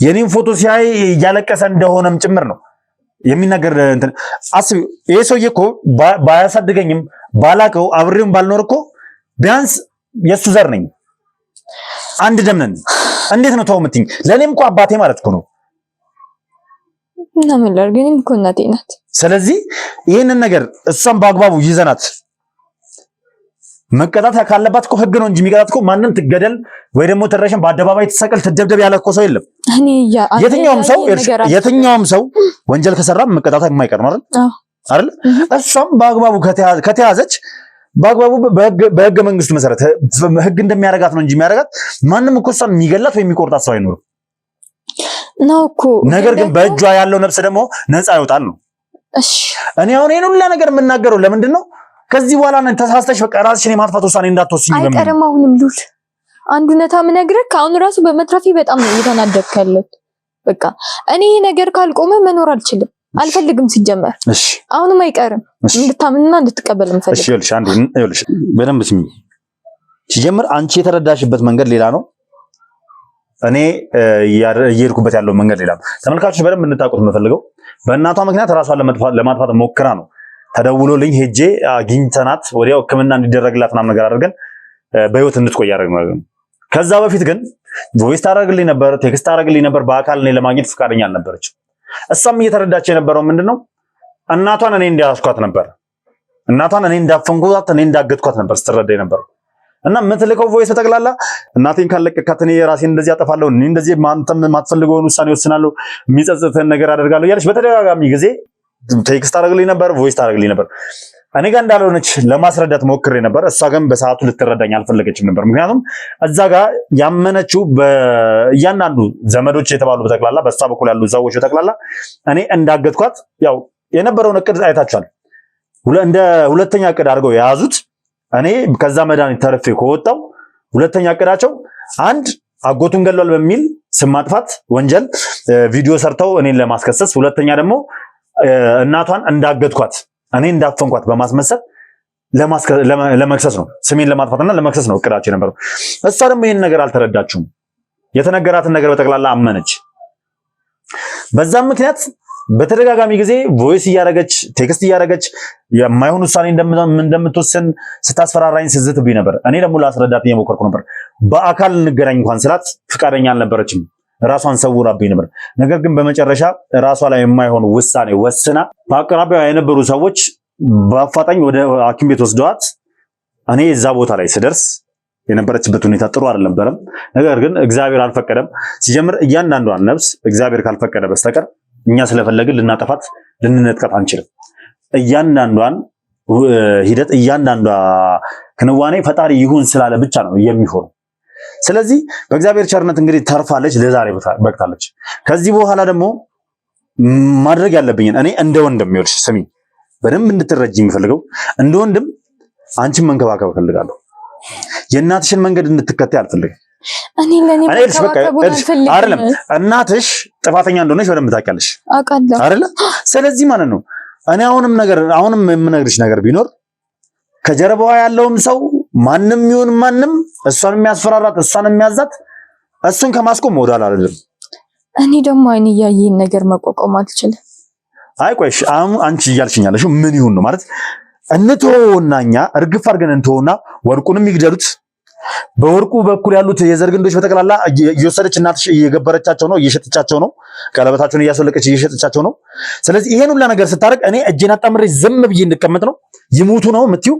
የኔን ፎቶ ሲያይ እያለቀሰ እንደሆነም ጭምር ነው የሚናገር። እንትን አስቢ። ይሄ ሰውዬ እኮ ባያሳድገኝም ባላቀው አብሬውም ባልኖር እኮ ቢያንስ የሱ ዘር ነኝ፣ አንድ ደም ነን። እንዴት ነው ተው የምትይኝ? ለኔም እኮ አባቴ ማለት እኮ ነው። እና ምን ላድርግ? እኔም እኮ እናቴ ናት። ስለዚህ ይሄንን ነገር እሷን በአግባቡ ይዘናት መቀጣት ካለባት እኮ ህግ ነው እንጂ የሚቀጣት እኮ ማንም ትገደል ወይ ደግሞ ትረሽን በአደባባይ ትሰቀል ትደብደብ ያለ እኮ ሰው የለም። የትኛውም ሰው ወንጀል ከሰራ መቀጣት የማይቀር ነው አይደል? እሷም በአግባቡ ከተያዘች በአግባቡ በህገ መንግስቱ መሰረት ህግ እንደሚያረጋት ነው እንጂ የሚያረጋት ማንም እኮ እሷን የሚገላት ወይ የሚቆርጣት ሰው አይኖርም ነው እኮ። ነገር ግን በእጇ ያለው ነፍስ ደግሞ ነፃ ይወጣል ነው። እሺ እኔ አሁን ይሄን ሁሉ ነገር የምናገረው ለምንድን ነው? ከዚህ በኋላ ነው ተሳስተሽ በቃ ራስሽን የማጥፋት ውሳኔ እንዳትወስኝ። አይቀርም። አሁንም ሉል አንዱ ነታ ምነግርህ አሁን ራሱ በመትረፊ በጣም ነው እየተናደድክ ያለሁት። በቃ እኔ ይሄ ነገር ካልቆመ መኖር አልችልም፣ አልፈልግም ሲጀመር። እሺ አሁንም አይቀርም። እንድታምንና እንድትቀበል እንፈልግ። እሺ ይኸውልሽ፣ አንዴ ይኸውልሽ በደንብ ስሚ። ሲጀምር አንቺ የተረዳሽበት መንገድ ሌላ ነው፣ እኔ እየሄድኩበት ያለው መንገድ ሌላ ነው። ተመልካቾች በደንብ እንድታውቁት የምፈልገው በእናቷ ምክንያት ራሷን ለማጥፋት ሞክራ ነው ተደውሎልኝ ሄጄ አግኝተናት ወዲያው ሕክምና እንዲደረግላት ምናምን ነገር አድርገን በህይወት እንድትቆይ ያደረግነው። ከዛ በፊት ግን ቮይስ ታደርግልኝ ነበር፣ ቴክስት ታደርግልኝ ነበር፣ በአካል እኔ ለማግኘት ፈቃደኛ አልነበረችም። እሷም እየተረዳች የነበረው ምንድነው እናቷን እኔ እንዲያስኳት ነበር፣ እናቷን እኔ እንዳፈንኩት እኔ እንዳገትኳት ነበር ስትረዳ የነበረው። እና የምትልከው ቮይስ ተጠቅላላ እናቴን ካለቀካት እኔ ራሴን እንደዚህ አጠፋለሁ፣ እኔ እንደዚህ ማንተም ማትፈልገውን ውሳኔ ወስናለሁ፣ የሚጸጽተን ነገር አደርጋለሁ እያለች በተደጋጋሚ ጊዜ ቴክስት ታደርግልኝ ነበር፣ ቮይስ ታደርግልኝ ነበር። እኔ ጋር እንዳልሆነች ለማስረዳት ሞክሬ ነበር። እሷ ግን በሰዓቱ ልትረዳኝ አልፈለገችም ነበር። ምክንያቱም እዛ ጋር ያመነችው በእያንዳንዱ ዘመዶች የተባሉ በተክላላ በእሷ በኩል ያሉ ሰዎች በተክላላ እኔ እንዳገትኳት ያው የነበረውን እቅድ አይታችኋል። እንደ ሁለተኛ እቅድ አድርገው የያዙት እኔ ከዛ መድኃኒት ተርፌ ከወጣው ሁለተኛ እቅዳቸው አንድ አጎቱን ገሏል በሚል ስም ማጥፋት ወንጀል ቪዲዮ ሰርተው እኔን ለማስከሰስ፣ ሁለተኛ ደግሞ እናቷን እንዳገትኳት እኔ እንዳፈንኳት በማስመሰል ለመክሰስ ነው፣ ስሜን ለማጥፋትና ለመክሰስ ነው እቅዳቸው የነበረው። እሷ ደግሞ ይህን ነገር አልተረዳችሁም። የተነገራትን ነገር በጠቅላላ አመነች። በዛም ምክንያት በተደጋጋሚ ጊዜ ቮይስ እያደረገች ቴክስት እያደረገች የማይሆን ውሳኔ እንደምትወስን ስታስፈራራኝ ስትዝትብኝ ነበር። እኔ ደግሞ ላስረዳት እየሞከርኩ ነበር። በአካል እንገናኝ እንኳን ስላት ፍቃደኛ አልነበረችም። ራሷን ሰውራብኝ ነበር። ነገር ግን በመጨረሻ ራሷ ላይ የማይሆን ውሳኔ ወስና በአቅራቢያው የነበሩ ሰዎች በአፋጣኝ ወደ ሐኪም ቤት ወስደዋት እኔ እዛ ቦታ ላይ ስደርስ የነበረችበት ሁኔታ ጥሩ አልነበረም። ነገር ግን እግዚአብሔር አልፈቀደም። ሲጀምር እያንዳንዷን ነፍስ እግዚአብሔር ካልፈቀደ በስተቀር እኛ ስለፈለግን ልናጠፋት ልንነጥቀት አንችልም። እያንዳንዷን ሂደት እያንዳንዷ ክንዋኔ ፈጣሪ ይሁን ስላለ ብቻ ነው የሚሆነው። ስለዚህ በእግዚአብሔር ቸርነት እንግዲህ ተርፋለች፣ ለዛሬ በቅታለች። ከዚህ በኋላ ደግሞ ማድረግ ያለብኝን እኔ እንደ ወንድም ይወርሽ ስሚ፣ በደንብ እንድትረጂ የሚፈልገው እንደ ወንድም አንቺን መንከባከብ እፈልጋለሁ። የእናትሽን መንገድ እንድትከተይ አልፈልግም። እኔ አይደለም እናትሽ ጥፋተኛ እንደሆነች በደንብ ታውቂያለሽ አይደለ? ስለዚህ ማለት ነው እኔ አሁንም የምነግርሽ ነገር ቢኖር ከጀርባዋ ያለውም ሰው ማንም ይሁን ማንም እሷን የሚያስፈራራት እሷን የሚያዛት እሱን ከማስቆም ወዳል አይደለም። እኔ ደግሞ አይን እያየን ነገር መቋቋም አልችልም። አይ ቆይሽ አሁን አንቺ እያልሽኛለሽ ምን ይሁን ነው ማለት እንተውና እኛ እርግፍ አድርገን እንተውና ወርቁንም ይግደሉት። በወርቁ በኩል ያሉት የዘር ግንዶች በተቀላላ እየወሰደች እናትሽ እየገበረቻቸው ነው፣ እየሸጠቻቸው ነው፣ ቀለበታቸውን እያስወለቀች እየሸጠቻቸው ነው። ስለዚህ ይሄን ሁላ ነገር ስታደርግ እኔ እጄን አጣምሬ ዝም ብዬ እንድቀመጥ ነው? ይሙቱ ነው የምትይው?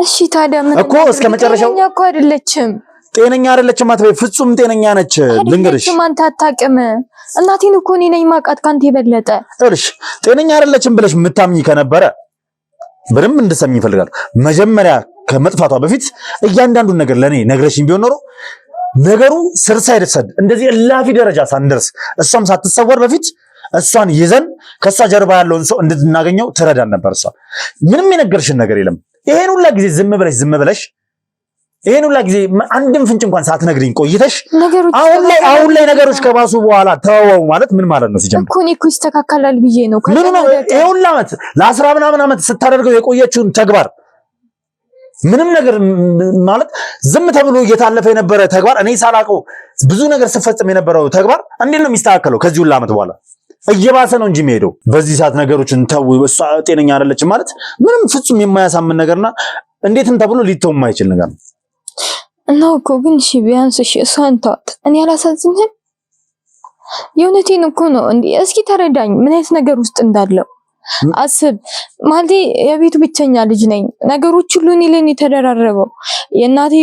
እሺ ታዲያ ምን እኮ እስከ መጨረሻው ጤነኛ እኮ አይደለችም። ጤነኛ አይደለችም አትበይ። ፍጹም ጤነኛ ነች። ልንገርሽ አንተ አታውቅም። እናቴን እኮ እኔ ነኝ ማውቃት ካንተ የበለጠ። እልሽ ጤነኛ አይደለችም ብለሽ የምታምኚ ከነበረ በደንብ እንድትሰሚኝ ይፈልጋል። መጀመሪያ ከመጥፋቷ በፊት እያንዳንዱን ነገር ለኔ ነግረሽኝ ቢሆን ኖሮ ነገሩ ስር ሳይደርሰን እንደዚህ እላፊ ደረጃ ሳንደርስ እሷም ሳትሰወር በፊት እሷን ይዘን ከሷ ጀርባ ያለውን ሰው እንድናገኘው ትረዳን ነበር። እሷ ምንም የነገርሽን ነገር የለም። ይሄን ሁላ ጊዜ ዝም ብለሽ ይሄን ሁላ ጊዜ አንድም ፍንጭ እንኳን ሳትነግሪኝ ቆይተሽ አሁን ላይ ነገሮች ከባሱ በኋላ ተወው ማለት ምን ማለት ነው? ሲጀምር እኔ እኮ ይስተካከላል ብዬ ነው። ምን ነው ይሄ ሁላ ዓመት ለ10 ምናምን ዓመት ስታደርገው የቆየችውን ተግባር ምንም ነገር ማለት ዝም ተብሎ እየታለፈ የነበረ ተግባር እኔ ሳላውቀው ብዙ ነገር ስፈጽም የነበረው ተግባር እንዴት ነው የሚስተካከለው? ከዚህ ሁላ ዓመት በኋላ እየባሰ ነው እንጂ የሚሄደው። በዚህ ሰዓት ነገሮችን ተው፣ እሷ ጤነኛ አይደለችም ማለት ምንም ፍጹም የማያሳምን ነገርና እንዴትም ተብሎ ሊተው የማይችል ነገር ነው። እና እኮ ግን እሺ ቢያንስ እሺ እሷን ተዋት። እኔ አላሳዝንህም? የእውነቴን እኮ ነው። እንዴ እስኪ ተረዳኝ፣ ምን አይነት ነገር ውስጥ እንዳለው አስብ። ማለቴ የቤቱ ብቸኛ ልጅ ነኝ። ነገሮች ሁሉ እኔ ላይ የተደራረበው የእናቴ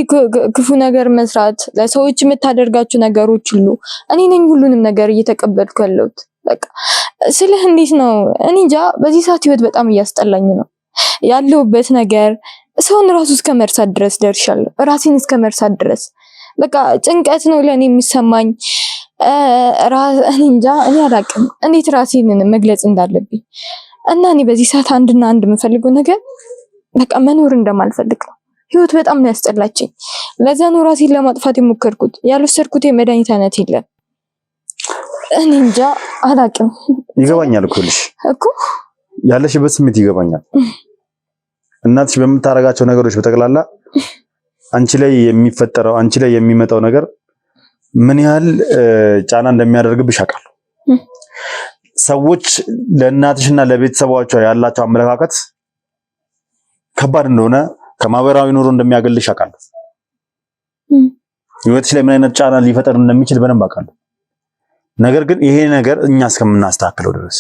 ክፉ ነገር መስራት፣ ለሰዎች የምታደርጋቸው ነገሮች ሁሉ እኔ ነኝ ሁሉንም ነገር እየተቀበልኩ ያለሁት። በቃ ስልህ እንዴት ነው እኔ እንጃ። በዚህ ሰዓት ህይወት በጣም እያስጠላኝ ነው ያለሁበት ነገር። ሰውን ራሱ እስከ መርሳት ድረስ ደርሻለሁ። ራሴን እስከ መርሳት ድረስ በቃ ጭንቀት ነው ለኔ የሚሰማኝ። እኔ እንጃ፣ እኔ አላቅም እንዴት ራሴን መግለጽ እንዳለብኝ። እና እኔ በዚህ ሰዓት አንድና አንድ የምፈልገው ነገር በቃ መኖር እንደማልፈልግ ነው። ህይወት በጣም ነው ያስጠላችኝ። ለዛ ነው ራሴን ለማጥፋት የሞከርኩት። ያልወሰድኩት የመድኃኒት አይነት የለም። እኔ እንጃ አላቅም። ይገባኛል እኮ ልሽ እኮ ያለሽበት ስሜት ይገባኛል። እናትሽ በምታረጋቸው ነገሮች በተቀላላ አንቺ ላይ የሚፈጠረው አንቺ ላይ የሚመጣው ነገር ምን ያህል ጫና እንደሚያደርግብሽ አውቃለሁ። ሰዎች ለእናትሽና ለቤተሰቦቿ ያላቸው አመለካከት ከባድ እንደሆነ ከማህበራዊ ኑሮ እንደሚያገልሽ አውቃለሁ። ህይወትሽ ላይ ምን አይነት ጫና ሊፈጠር እንደሚችል በደንብ አውቃለሁ። ነገር ግን ይሄ ነገር እኛ እስከምናስተካክለው ድረስ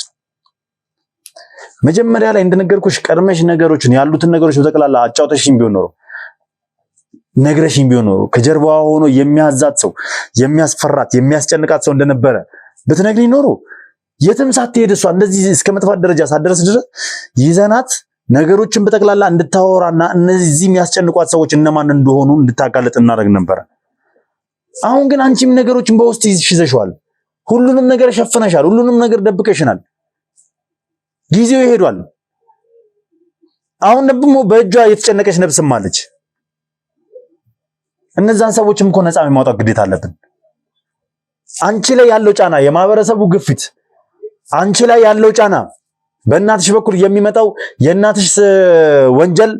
መጀመሪያ ላይ እንደነገርኩሽ ቀድመሽ ነገሮችን ያሉትን ነገሮች በጠቅላላ አጫውተሽኝ ቢሆን ኖሮ ነግረሽኝ ቢሆን ኖሮ ከጀርባዋ ሆኖ የሚያዛት ሰው የሚያስፈራት የሚያስጨንቃት ሰው እንደነበረ ብትነግሪኝ ኖሮ የትም ሳትሄድ እሷ እንደዚህ እስከ መጥፋት ደረጃ ሳትደርስ ድረስ ይዘናት ነገሮችን በጠቅላላ እንድታወራና እነዚህ የሚያስጨንቋት ሰዎች እነማን እንደሆኑ እንድታጋለጥ እናደርግ ነበር። አሁን ግን አንቺም ነገሮችን በውስጥ ይዘሽዋል። ሁሉንም ነገር ሸፍነሻል። ሁሉንም ነገር ደብቀሽናል። ጊዜው ይሄዷል። አሁን ደግሞ በእጇ የተጨነቀች ነፍስም አለች። እነዛን ሰዎችም እኮ ነፃ ማውጣት ግዴታ አለብን። አንቺ ላይ ያለው ጫና፣ የማህበረሰቡ ግፊት፣ አንቺ ላይ ያለው ጫና፣ በእናትሽ በኩል የሚመጣው የእናትሽ ወንጀል፣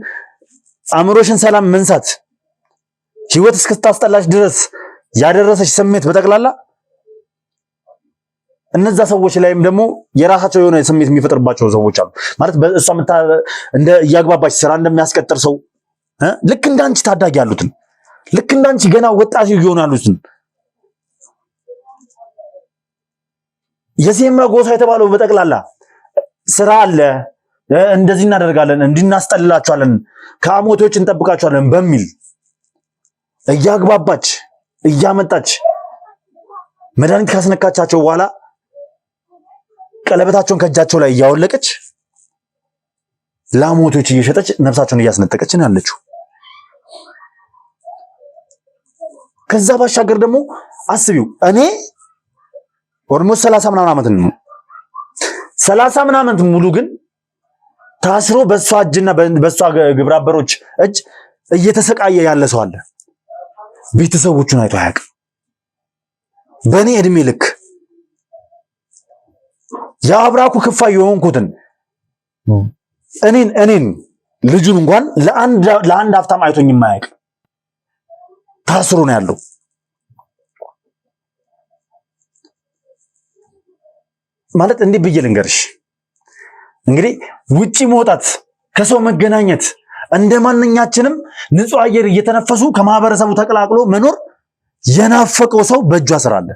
አእምሮሽን ሰላም መንሳት፣ ህይወት እስክታስጠላሽ ድረስ ያደረሰች ስሜት በጠቅላላ እነዛ ሰዎች ላይም ደግሞ የራሳቸው የሆነ ስሜት የሚፈጥርባቸው ሰዎች አሉ። ማለት በእሷ እንደ እያግባባች ስራ እንደሚያስቀጥር ሰው ልክ እንዳንቺ ታዳጊ ያሉትን ልክ እንዳንቺ ገና ወጣት እየሆኑ ያሉትን የሴምራ ጎሳ የተባለው በጠቅላላ ስራ አለ፣ እንደዚህ እናደርጋለን፣ እንድናስጠልላቸዋለን፣ ከአሞቶች እንጠብቃቸዋለን በሚል እያግባባች እያመጣች መድኃኒት ካስነካቻቸው በኋላ ቀለበታቸውን ከእጃቸው ላይ እያወለቀች ለአሞቶች እየሸጠች ነፍሳቸውን እያስነጠቀች ነው ያለችው። ከዛ ባሻገር ደግሞ አስቢው፣ እኔ ኦልሞስት 30 ምናምን ዓመት ነው 30 ምናምን ዓመት ሙሉ ግን ታስሮ በሷ እጅና በሷ ግብረ አበሮች እጅ እየተሰቃየ ያለ ሰው አለ። ቤተሰቦቹን አይቶ አያውቅም። በእኔ እድሜ ልክ የአብራኩ ክፋይ የሆንኩትን እኔን ልጁን እንኳን ለአንድ ሀፍታም አይቶኝ የማያውቅ ታስሮ ነው ያለው። ማለት እንዲህ ብዬ ልንገርሽ፣ እንግዲህ ውጪ መውጣት ከሰው መገናኘት እንደ ማንኛችንም ንጹህ አየር እየተነፈሱ ከማህበረሰቡ ተቀላቅሎ መኖር የናፈቀው ሰው በእጇ ስራ አለ።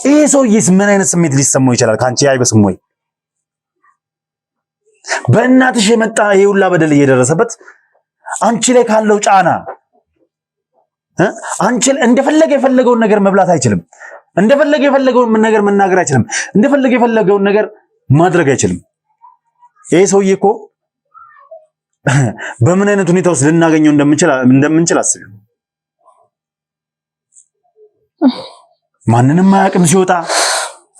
ይሄ ሰውዬስ ምን አይነት ስሜት ሊሰማው ይችላል? ካንቺ አይበስም ወይ? በእናትሽ የመጣ ይሄ ሁላ በደል እየደረሰበት አንቺ ላይ ካለው ጫና አንቺ እንደፈለገ የፈለገውን ነገር መብላት አይችልም። እንደፈለገ የፈለገውን ነገር መናገር አይችልም። እንደፈለገ የፈለገውን ነገር ማድረግ አይችልም። ይሄ ሰውዬ እኮ በምን አይነት ሁኔታ ውስጥ ልናገኘው እንደምንችል አስቢ። ማንንም አያውቅም። ሲወጣ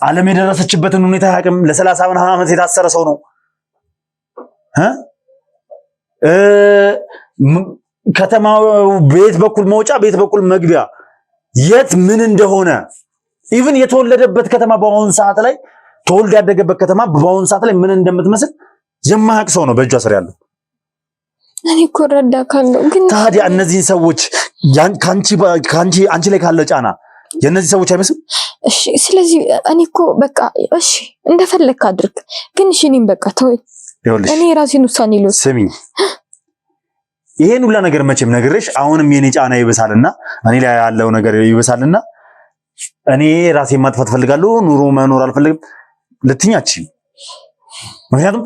ዓለም የደረሰችበትን ሁኔታ አያውቅም። ለ30 ምናምን ዓመት የታሰረ ሰው ነው። ከተማው ቤት በኩል መውጫ፣ ቤት በኩል መግቢያ፣ የት ምን እንደሆነ ኢቭን የተወለደበት ከተማ በአሁን ሰዓት ላይ ተወልዶ ያደገበት ከተማ በአሁን ሰዓት ላይ ምን እንደምትመስል የማያውቅ ሰው ነው በእጇ ስር ያለው። እኔ እኮ እረዳካለሁ፣ ግን ታዲያ እነዚህን ሰዎች አንቺ ላይ ካለ ጫና የእነዚህ ሰዎች አይመስልም? እሺ፣ ስለዚህ እኔ እኮ በቃ እሺ እንደፈለክ አድርግ፣ ግን እሺ እኔም በቃ ተወኝ። እኔ ራሴን ውሳኔ ልወስን። ስሚኝ፣ ይሄን ሁላ ነገር መቼም ነግሬሽ አሁንም የኔ ጫና ይበሳልና እኔ ላይ ያለው ነገር ይበሳልና እኔ ራሴን ማጥፋት ፈልጋለሁ፣ ኑሮ መኖር አልፈልግም ልትኛች። ምክንያቱም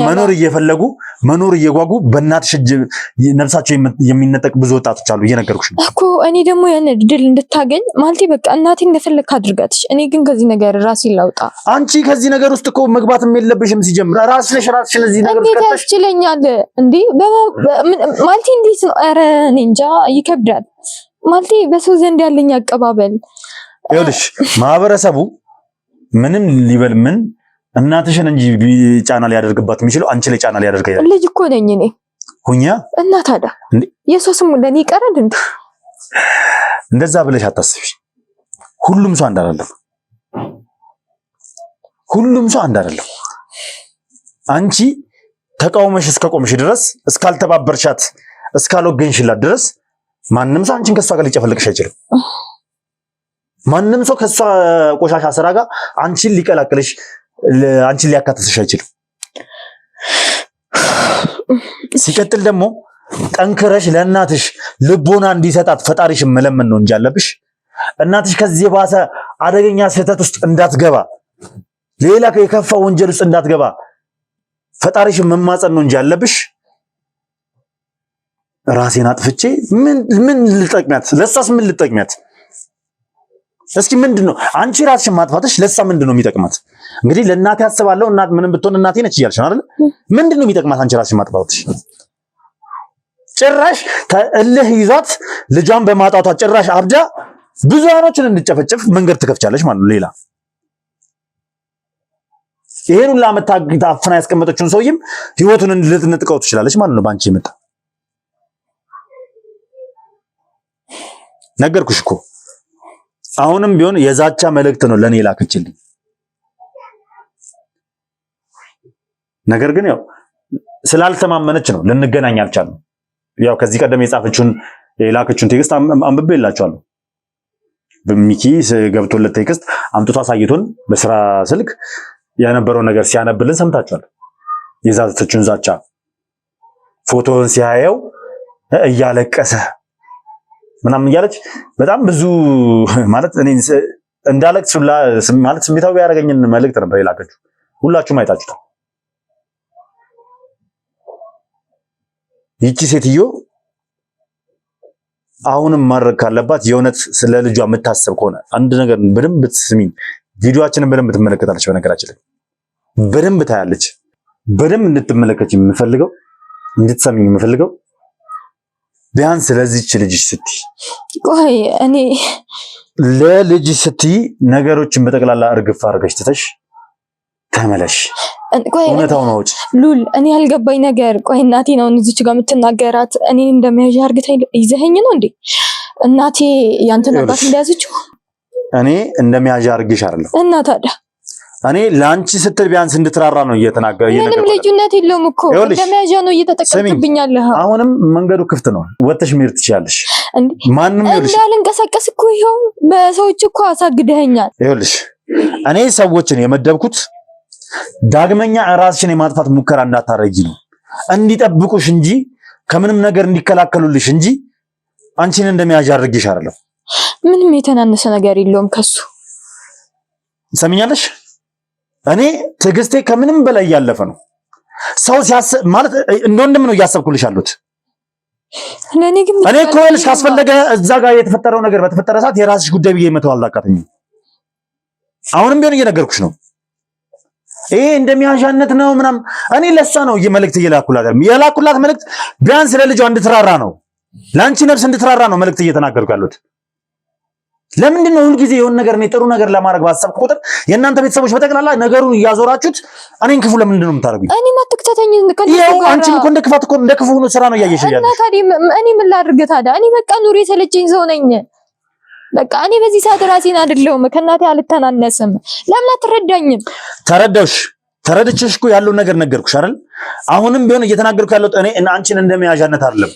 መኖር እየፈለጉ መኖር እየጓጉ በእናትሽ እጅ ነፍሳቸው የሚነጠቅ ብዙ ወጣቶች አሉ። እየነገርኩሽ ነው እኮ። እኔ ደግሞ ያን ድል እንድታገኝ ማለት በቃ እናቴ እንደፈለክ አድርጋትሽ፣ እኔ ግን ከዚህ ነገር ራሴን ላውጣ። አንቺ ከዚህ ነገር ውስጥ እኮ መግባትም የለብሽም ሲጀምር። ራስሽን እዚህ ነገር ውስጥ እንዴት ያስችለኛል እንዴ? ማለት እንዴት ነው? ኧረ እኔ እንጃ፣ ይከብዳል ማለት በሰው ዘንድ ያለኝ አቀባበል። ይኸውልሽ ማህበረሰቡ ምንም ሊበል ምን እናትሽን እንጂ ጫና ሊያደርግባት የሚችለው አንቺ ላይ ጫና ሊያደርግ አይደለም። ልጅ እኮ ነኝ እኔ ሁኛ እና ታዲያ የሰው ስሙ ለኔ ይቀራል እንዴ? እንደዛ ብለሽ አታስቢ። ሁሉም ሰው አንድ አይደለም። ሁሉም ሰው አንድ አይደለም። አንቺ ተቃውመሽ እስከቆምሽ ድረስ እስካልተባበርሻት እስካልወገንሽላት ድረስ ማንም ሰው አንቺን ከሷ ጋር ሊጨፈልቅሽ አይችልም። ማንም ሰው ከሷ ቆሻሻ ስራ ጋር አንቺን ሊቀላቅልሽ አንቺን ሊያካትትሽ አይችልም። ሲቀጥል ደግሞ ጠንክረሽ ለእናትሽ ልቦና እንዲሰጣት ፈጣሪሽን መለመን ነው እንጂ ያለብሽ እናትሽ ከዚህ ባሰ አደገኛ ስህተት ውስጥ እንዳትገባ ሌላ የከፋ ወንጀል ውስጥ እንዳትገባ ፈጣሪሽን መማጸን ነው እንጂ ያለብሽ ራሴን አጥፍቼ ምን ልጠቅሚያት? ለሳስ ምን ልጠቅሚያት? እስኪ ምንድነው አንቺ ራስሽን ማጥፋትሽ ለሳ ምንድነው የሚጠቅማት? እንግዲህ ለእናቴ አስባለሁ እናት ምንም ብትሆን እናቴ ነች እያልሽ ነው አይደል? ምንድነው የሚጠቅማት አንቺ ራስሽን ማጥፋትሽ? ጭራሽ እልህ ይዟት ልጇን በማጣቷ ጭራሽ አብዳ ብዙሃኖችን እንድጨፈጨፍ መንገድ ትከፍቻለሽ ማለት ነው። ሌላ ይሄን ሁሉ ዓመት ታፍና ያስቀመጠችውን ሰውዬም ህይወቱን ልትነጥቀው ትችላለች ማለት ነው። ባንቺ መጣ ነገርኩሽ እኮ አሁንም ቢሆን የዛቻ መልእክት ነው ለኔ ላከችልኝ። ነገር ግን ያው ስላልተማመነች ነው ልንገናኝ አልቻልንም። ያው ከዚህ ቀደም የጻፈችውን የላከችውን ቴክስት አንብቤላችኋለሁ። በሚኪ ገብቶለት ቴክስት አምጥቶ አሳይቶን በስራ ስልክ የነበረው ነገር ሲያነብልን ሰምታችኋል። የዛተችውን ዛቻ ፎቶውን ሲያየው እያለቀሰ ምናምን እያለች በጣም ብዙ ማለት እኔ እንዳለቅስ ማለት ስሜታዊ ያደረገኝን መልእክት ነበር የላከችው። ሁላችሁም አይታችሁታል። ይቺ ሴትዮ አሁንም ማድረግ ካለባት የእውነት ስለ ልጇ የምታስብ ከሆነ አንድ ነገር በደንብ ብትስሚኝ፣ ቪዲዮአችንን በደንብ ትመለከታለች። በነገራችን ላይ በደንብ ታያለች። በደንብ እንድትመለከች የምፈልገው እንድትሰሚኝ የምፈልገው ቢያንስ ስለዚህች ልጅሽ ስትይ ቆይ እኔ ለልጅሽ ስትይ ነገሮችን በጠቅላላ እርግፍ አድርገሽ ትተሽ ተመለሽ። እውነታውን አውጪ ሉል። እኔ ያልገባኝ ነገር ቆይ እናቴ ነው እዚች ጋር የምትናገራት እኔ እንደመያዣ አርግታ ይዘኸኝ ነው እንዴ? እናቴ ያንተን አባት እንደያዘችው እኔ እንደመያዣ አርግሽ አይደለም። እና ታዲያ እኔ ላንቺ ስትል ቢያንስ እንድትራራ ነው እየተናገረ ምንም ልዩነት የለውም እኮ እንደመያዣ ነው እየተጠቀምክብኛለህ። አሁንም መንገዱ ክፍት ነው፣ ወጥተሽ መሄድ ትችያለሽ። ማንም ይኸውልሽ እንዳልንቀሳቀስ እኮ ይኸው በሰዎች እኮ አሳግደኸኛል። ይኸውልሽ እኔ ሰዎችን የመደብኩት ዳግመኛ ራስሽን የማጥፋት ሙከራ እንዳታረጊ ነው፣ እንዲጠብቁሽ እንጂ ከምንም ነገር እንዲከላከሉልሽ እንጂ አንቺን እንደመያዣ አድርጌሽ አይደለም። ምንም የተናነሰ ነገር የለውም ከሱ። ሰሚኛለሽ? እኔ ትዕግስቴ ከምንም በላይ ያለፈ ነው። ሰው ሲያስብ ማለት እንደወንድም ነው እያሰብኩልሽ አሉት። እኔ እኮ ልጅ ካስፈለገ እዛ ጋር የተፈጠረው ነገር በተፈጠረ ሰዓት የራስሽ ጉዳይ ብዬ መተው አላቃተኝም። አሁንም ቢሆን እየነገርኩሽ ነው። ይሄ እንደሚያዣነት ነው ምናምን እኔ ለሷ ነው መልእክት የላኩላት መልእክት ቢያንስ ለልጇ እንድትራራ ነው፣ ለአንቺ ነፍስ እንድትራራ ነው መልእክት እየተናገርኩ ያሉት። ለምንድን ነው ሁልጊዜ የሆነ ነገር እኔ ጥሩ ነገር ለማድረግ ባሰብኩ ቁጥር የእናንተ ቤተሰቦች በጠቅላላ ነገሩን እያዞራችሁት እኔን ክፉ ለምንድን ነው የምታደርጉኝ? እኔ ማትከታተኝ አንቺም እኮ እንደ ክፋት እኮ እንደ ክፉ ሆኖ ስራ ነው እያየሽ ያለሽ። እና ታዲያ እኔ ምን ላድርግ ታዲያ? እኔ በቃ ኑሮ የተለቸኝ ሰው ነኝ። በቃ እኔ በዚህ ሰዓት ራሴን አይደለሁም ከእናቴ አልተናነስም። ለምን አትረዳኝም? ተረድቼሽ እኮ ያለውን ነገር ነገርኩሽ አይደል? አሁንም ቢሆን እየተናገርኩ ያለሁት እኔ አንቺን እንደመያዣነት አይደለም።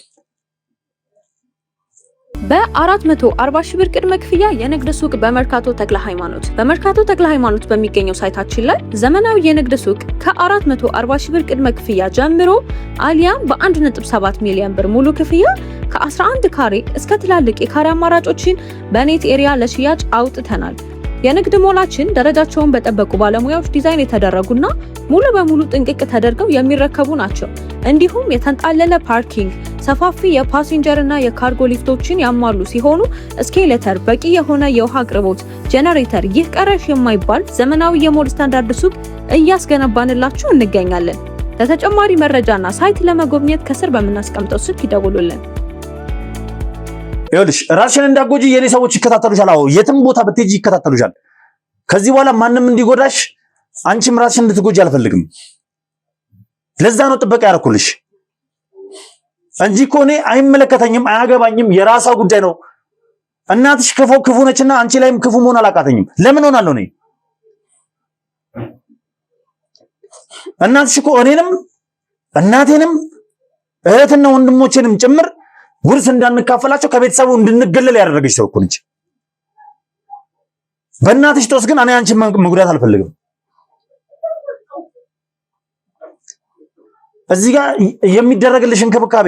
በ440 ሺህ ብር ቅድመ ክፍያ የንግድ ሱቅ በመርካቶ ተክለ ሃይማኖት። በመርካቶ ተክለ ሃይማኖት በሚገኘው ሳይታችን ላይ ዘመናዊ የንግድ ሱቅ ከ440 ሺህ ብር ቅድመ ክፍያ ጀምሮ አሊያም በ1.7 ሚሊዮን ብር ሙሉ ክፍያ ከ11 ካሬ እስከ ትላልቅ የካሬ አማራጮችን በኔት ኤሪያ ለሽያጭ አውጥተናል። የንግድ ሞላችን ደረጃቸውን በጠበቁ ባለሙያዎች ዲዛይን የተደረጉና ሙሉ በሙሉ ጥንቅቅ ተደርገው የሚረከቡ ናቸው። እንዲሁም የተንጣለለ ፓርኪንግ፣ ሰፋፊ የፓሴንጀር እና የካርጎ ሊፍቶችን ያሟሉ ሲሆኑ ስኬሌተር፣ በቂ የሆነ የውሃ አቅርቦት፣ ጄኔሬተር፣ ይህ ቀረሽ የማይባል ዘመናዊ የሞል ስታንዳርድ ሱቅ እያስገነባንላችሁ እንገኛለን። ለተጨማሪ መረጃና ሳይት ለመጎብኘት ከስር በምናስቀምጠው ስልክ ይደውሉልን። ይኸውልሽ ራስሽን እንዳትጎጂ የኔ ሰዎች ይከታተሉሻል። አዎ የትም ቦታ ብትሄጂ ይከታተሉሻል። ከዚህ በኋላ ማንም እንዲጎዳሽ አንቺም ራስሽን እንድትጎጂ አልፈልግም። ለዛ ነው ጥበቃ ያደረኩልሽ እንጂ እኮ እኔ አይመለከተኝም፣ አያገባኝም፣ የራሷ ጉዳይ ነው። እናትሽ ክፉ ነችና አንቺ ላይም ክፉ መሆን አላቃተኝም። ለምን ሆናለሁ እኔ? እናትሽ እኮ እኔንም እናቴንም እህትና ወንድሞቼንም ጭምር ውርስ እንዳንካፈላቸው ከቤተሰቡ እንድንገለል ያደረገች ሰው እኮ ነች። በእናትሽ ጦስ ግን እኔ አንቺን መጉዳት አልፈልግም። እዚህ ጋር የሚደረግልሽ እንክብካቤ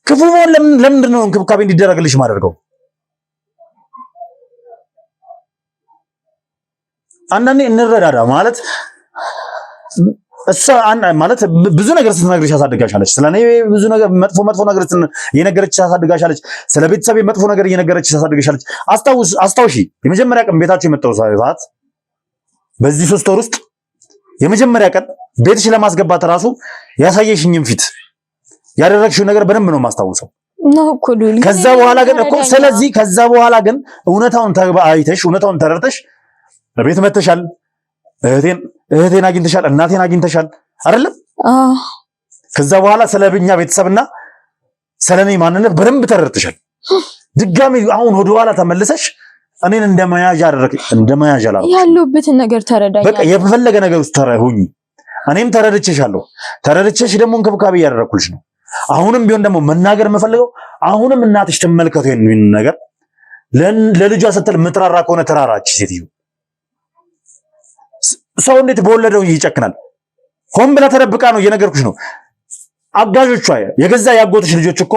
ክፉ መሆን ለምንድን ነው እንክብካቤ እንዲደረግልሽ ማደርገው? አንዳንዴ እንረዳዳ ማለት እሷ ማለት ብዙ ነገር ስትነግርሽ ያሳድጋሻለች። ስለኔ ብዙ ነገር መጥፎ ነገር እየነገረችሽ ያሳድጋሻለች። ስለ ቤተሰቤ መጥፎ ነገር እየነገረችሽ ያሳድጋሻለች። አስታውሺ የመጀመሪያ ቀን ቤታችሁ የመጣው ሰዓት በዚህ 3 ወር ውስጥ የመጀመሪያ ቀን ቤትሽ ለማስገባት ራሱ ያሳየሽኝም ፊት ያደረግሽው ነገር በደንብ ነው ማስታውሰው። ከዛ በኋላ ግን እኮ ስለዚህ ከዛ በኋላ ግን እውነታውን አይተሽ እውነታውን ተረድተሽ በቤት መተሻል። እህቴን አግኝተሻል፣ እናቴን አግኝተሻል አይደለም? ከዛ በኋላ ስለብኛ ቤተሰብና ስለኔ ማንነት በደንብ ተረድተሻል። ድጋሚ አሁን ወደ ኋላ ተመልሰሽ እኔን እንደመያዣ አደረግሽ። እንደመያዣ ያለሁበትን ነገር ተረዳኝ። በቃ የፈለገ ነገር ውስጥ ተረሁኝ። እኔም ተረድቼሻለሁ። ተረድቼሽ ደግሞ እንክብካቤ እያደረኩልሽ ነው። አሁንም ቢሆን ደግሞ መናገር የምፈልገው አሁንም እናትሽ ትመልከቱ ይሄን ነገር። ለልጇ ስትል ምትራራ ከሆነ ተራራች ሴትዮ። ሰው እንዴት በወለደው ይጨክናል? ሆን ብላ ተደብቃ ነው፣ እየነገርኩሽ ነው። አጋዦቿ የገዛ ያጎትሽ ልጆች እኮ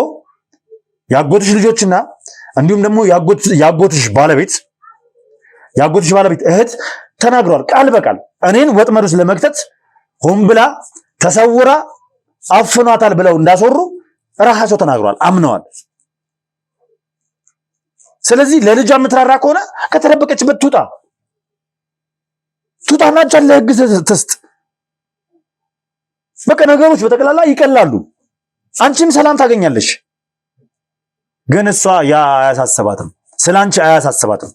ያጎትሽ ልጆችና እንዲሁም ደግሞ ያጎትሽ ባለቤት እህት ተናግሯል ቃል በቃል እኔን ወጥመድ ውስጥ ለመክተት ሆን ብላ ተሰውራ አፍኗታል ብለው እንዳስወሩ ራሳቸው ተናግሯል፣ አምነዋል። ስለዚህ ለልጇ የምትራራ ከሆነ ከተደበቀችበት ቱጣና ጫለ ህግ ተስጥ። በቃ ነገሮች በጠቅላላ ይቀላሉ። አንቺም ሰላም ታገኛለሽ። ግን እሷ ያ አያሳስባትም፣ ስላንቺ አያሳስባትም።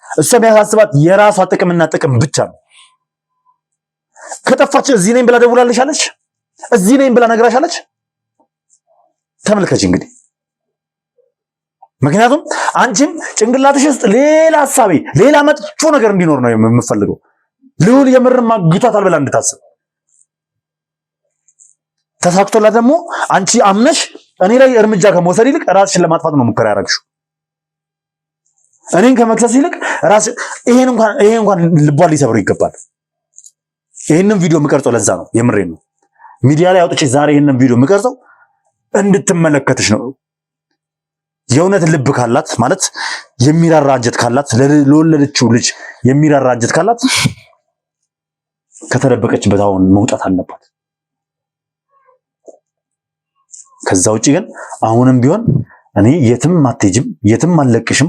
እሷ የሚያሳስባት የራሷ ጥቅምና ጥቅም ብቻ ነው። ከጠፋች እዚህ ነኝ ብላ ደውላልሻለች፣ እዚህ ነኝ ብላ ነግራሻለች። ተመልከች እንግዲህ። ምክንያቱም አንቺም ጭንቅላትሽ ውስጥ ሌላ ሐሳቤ ሌላ መጥፎ ነገር እንዲኖር ነው የምፈልገው። ልዑል የምርም ማግቷታል ብላ እንድታስብ ተሳክቶላት ደግሞ አንቺ አምነሽ እኔ ላይ እርምጃ ከመውሰድ ይልቅ ራስሽን ለማጥፋት ነው ሙከራ ያደረግሽው። እኔን ከመክሰስ ይልቅ ይሄን እንኳን ልቧን ሊሰብር ይገባል። ይሄንን ቪዲዮ የምቀርጸው ለዛ ነው፣ የምሬን ነው። ሚዲያ ላይ አውጥቼ ዛሬ ይሄንን ቪዲዮ የምቀርጸው እንድትመለከትሽ ነው። የእውነት ልብ ካላት ማለት የሚራራ አንጀት ካላት ለወለደችው ልጅ የሚራራ አንጀት ካላት ከተደበቀችበት አሁን መውጣት አለባት። ከዛ ውጪ ግን አሁንም ቢሆን እኔ የትም አትሄጂም፣ የትም አልለቅሽም።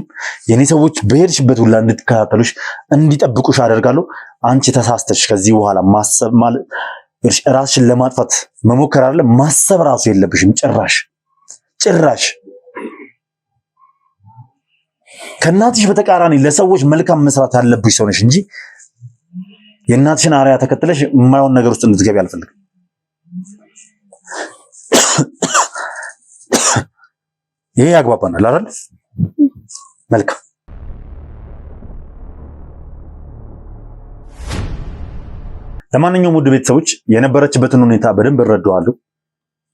የኔ ሰዎች በሄድሽበት ሁላ እንድትከታተሉሽ እንዲጠብቁሽ አደርጋለሁ። አንቺ ተሳስተሽ ከዚህ በኋላ ማሰብ ማለት ራስሽን ለማጥፋት መሞከር አይደለም ማሰብ ራሱ የለብሽም። ጭራሽ ከእናትሽ በተቃራኒ ለሰዎች መልካም መስራት ያለብሽ ሰው ነሽ እንጂ የእናትሽን አርያ ተከትለሽ የማይሆን ነገር ውስጥ እንድትገቢ አልፈልግም። ይሄ ያግባባናል አይደል? መልካም። ለማንኛውም ውድ ቤተሰቦች የነበረችበትን ሁኔታ በደንብ እረዳዋለሁ።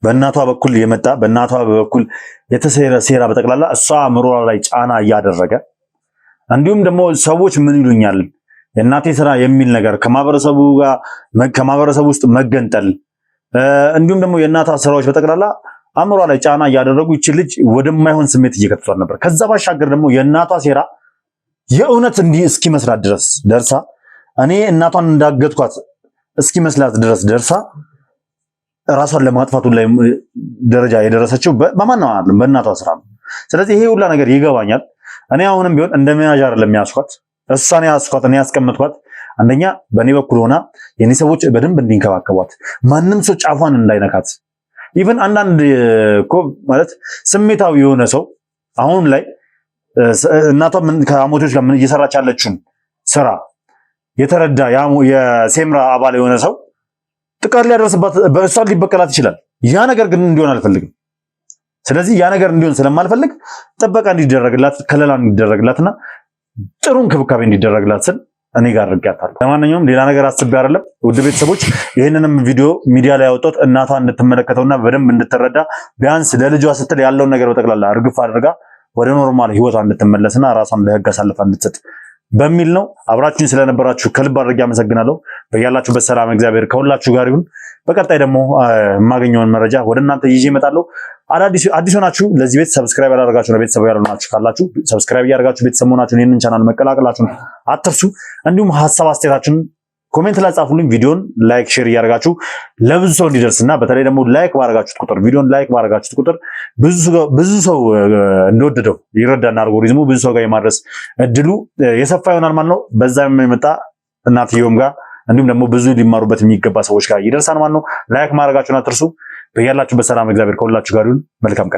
በእናቷ በኩል የመጣ በእናቷ በኩል የተሰራ ሴራ በጠቅላላ እሷ አእምሮ ላይ ጫና እያደረገ እንዲሁም ደግሞ ሰዎች ምን ይሉኛል የእናቴ ስራ የሚል ነገር ከማህበረሰቡ ውስጥ መገንጠል እንዲሁም ደግሞ የእናቷ ስራዎች በጠቅላላ አእምሮ ላይ ጫና እያደረጉ ይቺ ልጅ ወደማይሆን ስሜት እየከተቷት ነበር። ከዛ ባሻገር ደግሞ የእናቷ ሴራ የእውነት እንዲህ እስኪመስላት ድረስ ደርሳ እኔ እናቷን እንዳገትኳት እስኪመስላት ድረስ ደርሳ ራሷን ለማጥፋቱ ላይ ደረጃ የደረሰችው በማን ነው? በእናቷ ስራ ነው። ስለዚህ ይሄ ሁላ ነገር ይገባኛል። እኔ አሁንም ቢሆን እንደመያዣ አይደለም ያስኳት፣ እሷን ያስኳት፣ እኔ ያስቀመጥኳት አንደኛ በእኔ በኩል ሆና የኔ ሰዎች በደንብ እንዲንከባከቧት፣ ማንም ሰው ጫፏን እንዳይነካት። ኢቭን አንዳንድ እኮ ማለት ስሜታዊ የሆነ ሰው አሁን ላይ እናቷ ከአሞቶች ጋር ምን እየሰራች ያለችውን ስራ የተረዳ የሴምራ አባል የሆነ ሰው ጥቃት ሊያደርስባት በእሷን ሊበቀላት ይችላል። ያ ነገር ግን እንዲሆን አልፈልግም። ስለዚህ ያ ነገር እንዲሆን ስለማልፈልግ ጥበቃ እንዲደረግላት፣ ከለላ እንዲደረግላትና ጥሩ እንክብካቤ እንዲደረግላት ስል እኔ ጋር አድርጋታለሁ። ለማንኛውም ሌላ ነገር አስቤ አይደለም ውድ ቤተሰቦች፣ ይህንንም ቪዲዮ ሚዲያ ላይ ያወጣሁት እናቷ እንድትመለከተውና በደንብ እንድትረዳ ቢያንስ ለልጇ ስትል ያለውን ነገር በጠቅላላ እርግፍ አድርጋ ወደ ኖርማል ህይወቷ እንድትመለስና ራሷን ለህግ አሳልፋ እንድትሰጥ በሚል ነው። አብራችሁኝ ስለነበራችሁ ከልብ አድርጌ አመሰግናለሁ። በያላችሁበት ሰላም እግዚአብሔር ከሁላችሁ ጋር ይሁን። በቀጣይ ደግሞ የማገኘውን መረጃ ወደ እናንተ ይዤ እመጣለሁ። አዲስ ሆናችሁ ለዚህ ቤት ሰብስክራይብ ያላደረጋችሁ ነው ቤተሰብ ያልሆናችሁ ካላችሁ ሰብስክራይብ ያደርጋችሁ ቤተሰብ ሆናችሁን ይህንን ቻናል መቀላቀላችሁን አትርሱ። እንዲሁም ሀሳብ አስተያየታችሁን ኮሜንት ላይ ጻፉልኝ። ቪዲዮን ላይክ ሼር እያደረጋችሁ ለብዙ ሰው እንዲደርስና በተለይ ደግሞ ላይክ ባረጋችሁት ቁጥር ቪዲዮን ላይክ ባረጋችሁት ቁጥር ብዙ ሰው እንደወደደው ይረዳና አልጎሪዝሙ ብዙ ሰው ጋር የማድረስ እድሉ የሰፋ ይሆናል ማለት ነው። በዛም የመጣ እናትየውም ጋር እንዲሁም ደግሞ ብዙ ሊማሩበት የሚገባ ሰዎች ጋር ይደርሳል ማለት ነው። ላይክ ማድረጋችሁን አትርሱ። በያላችሁበት ሰላም እግዚአብሔር ከሁላችሁ ጋር ይሁን። መልካም ቀን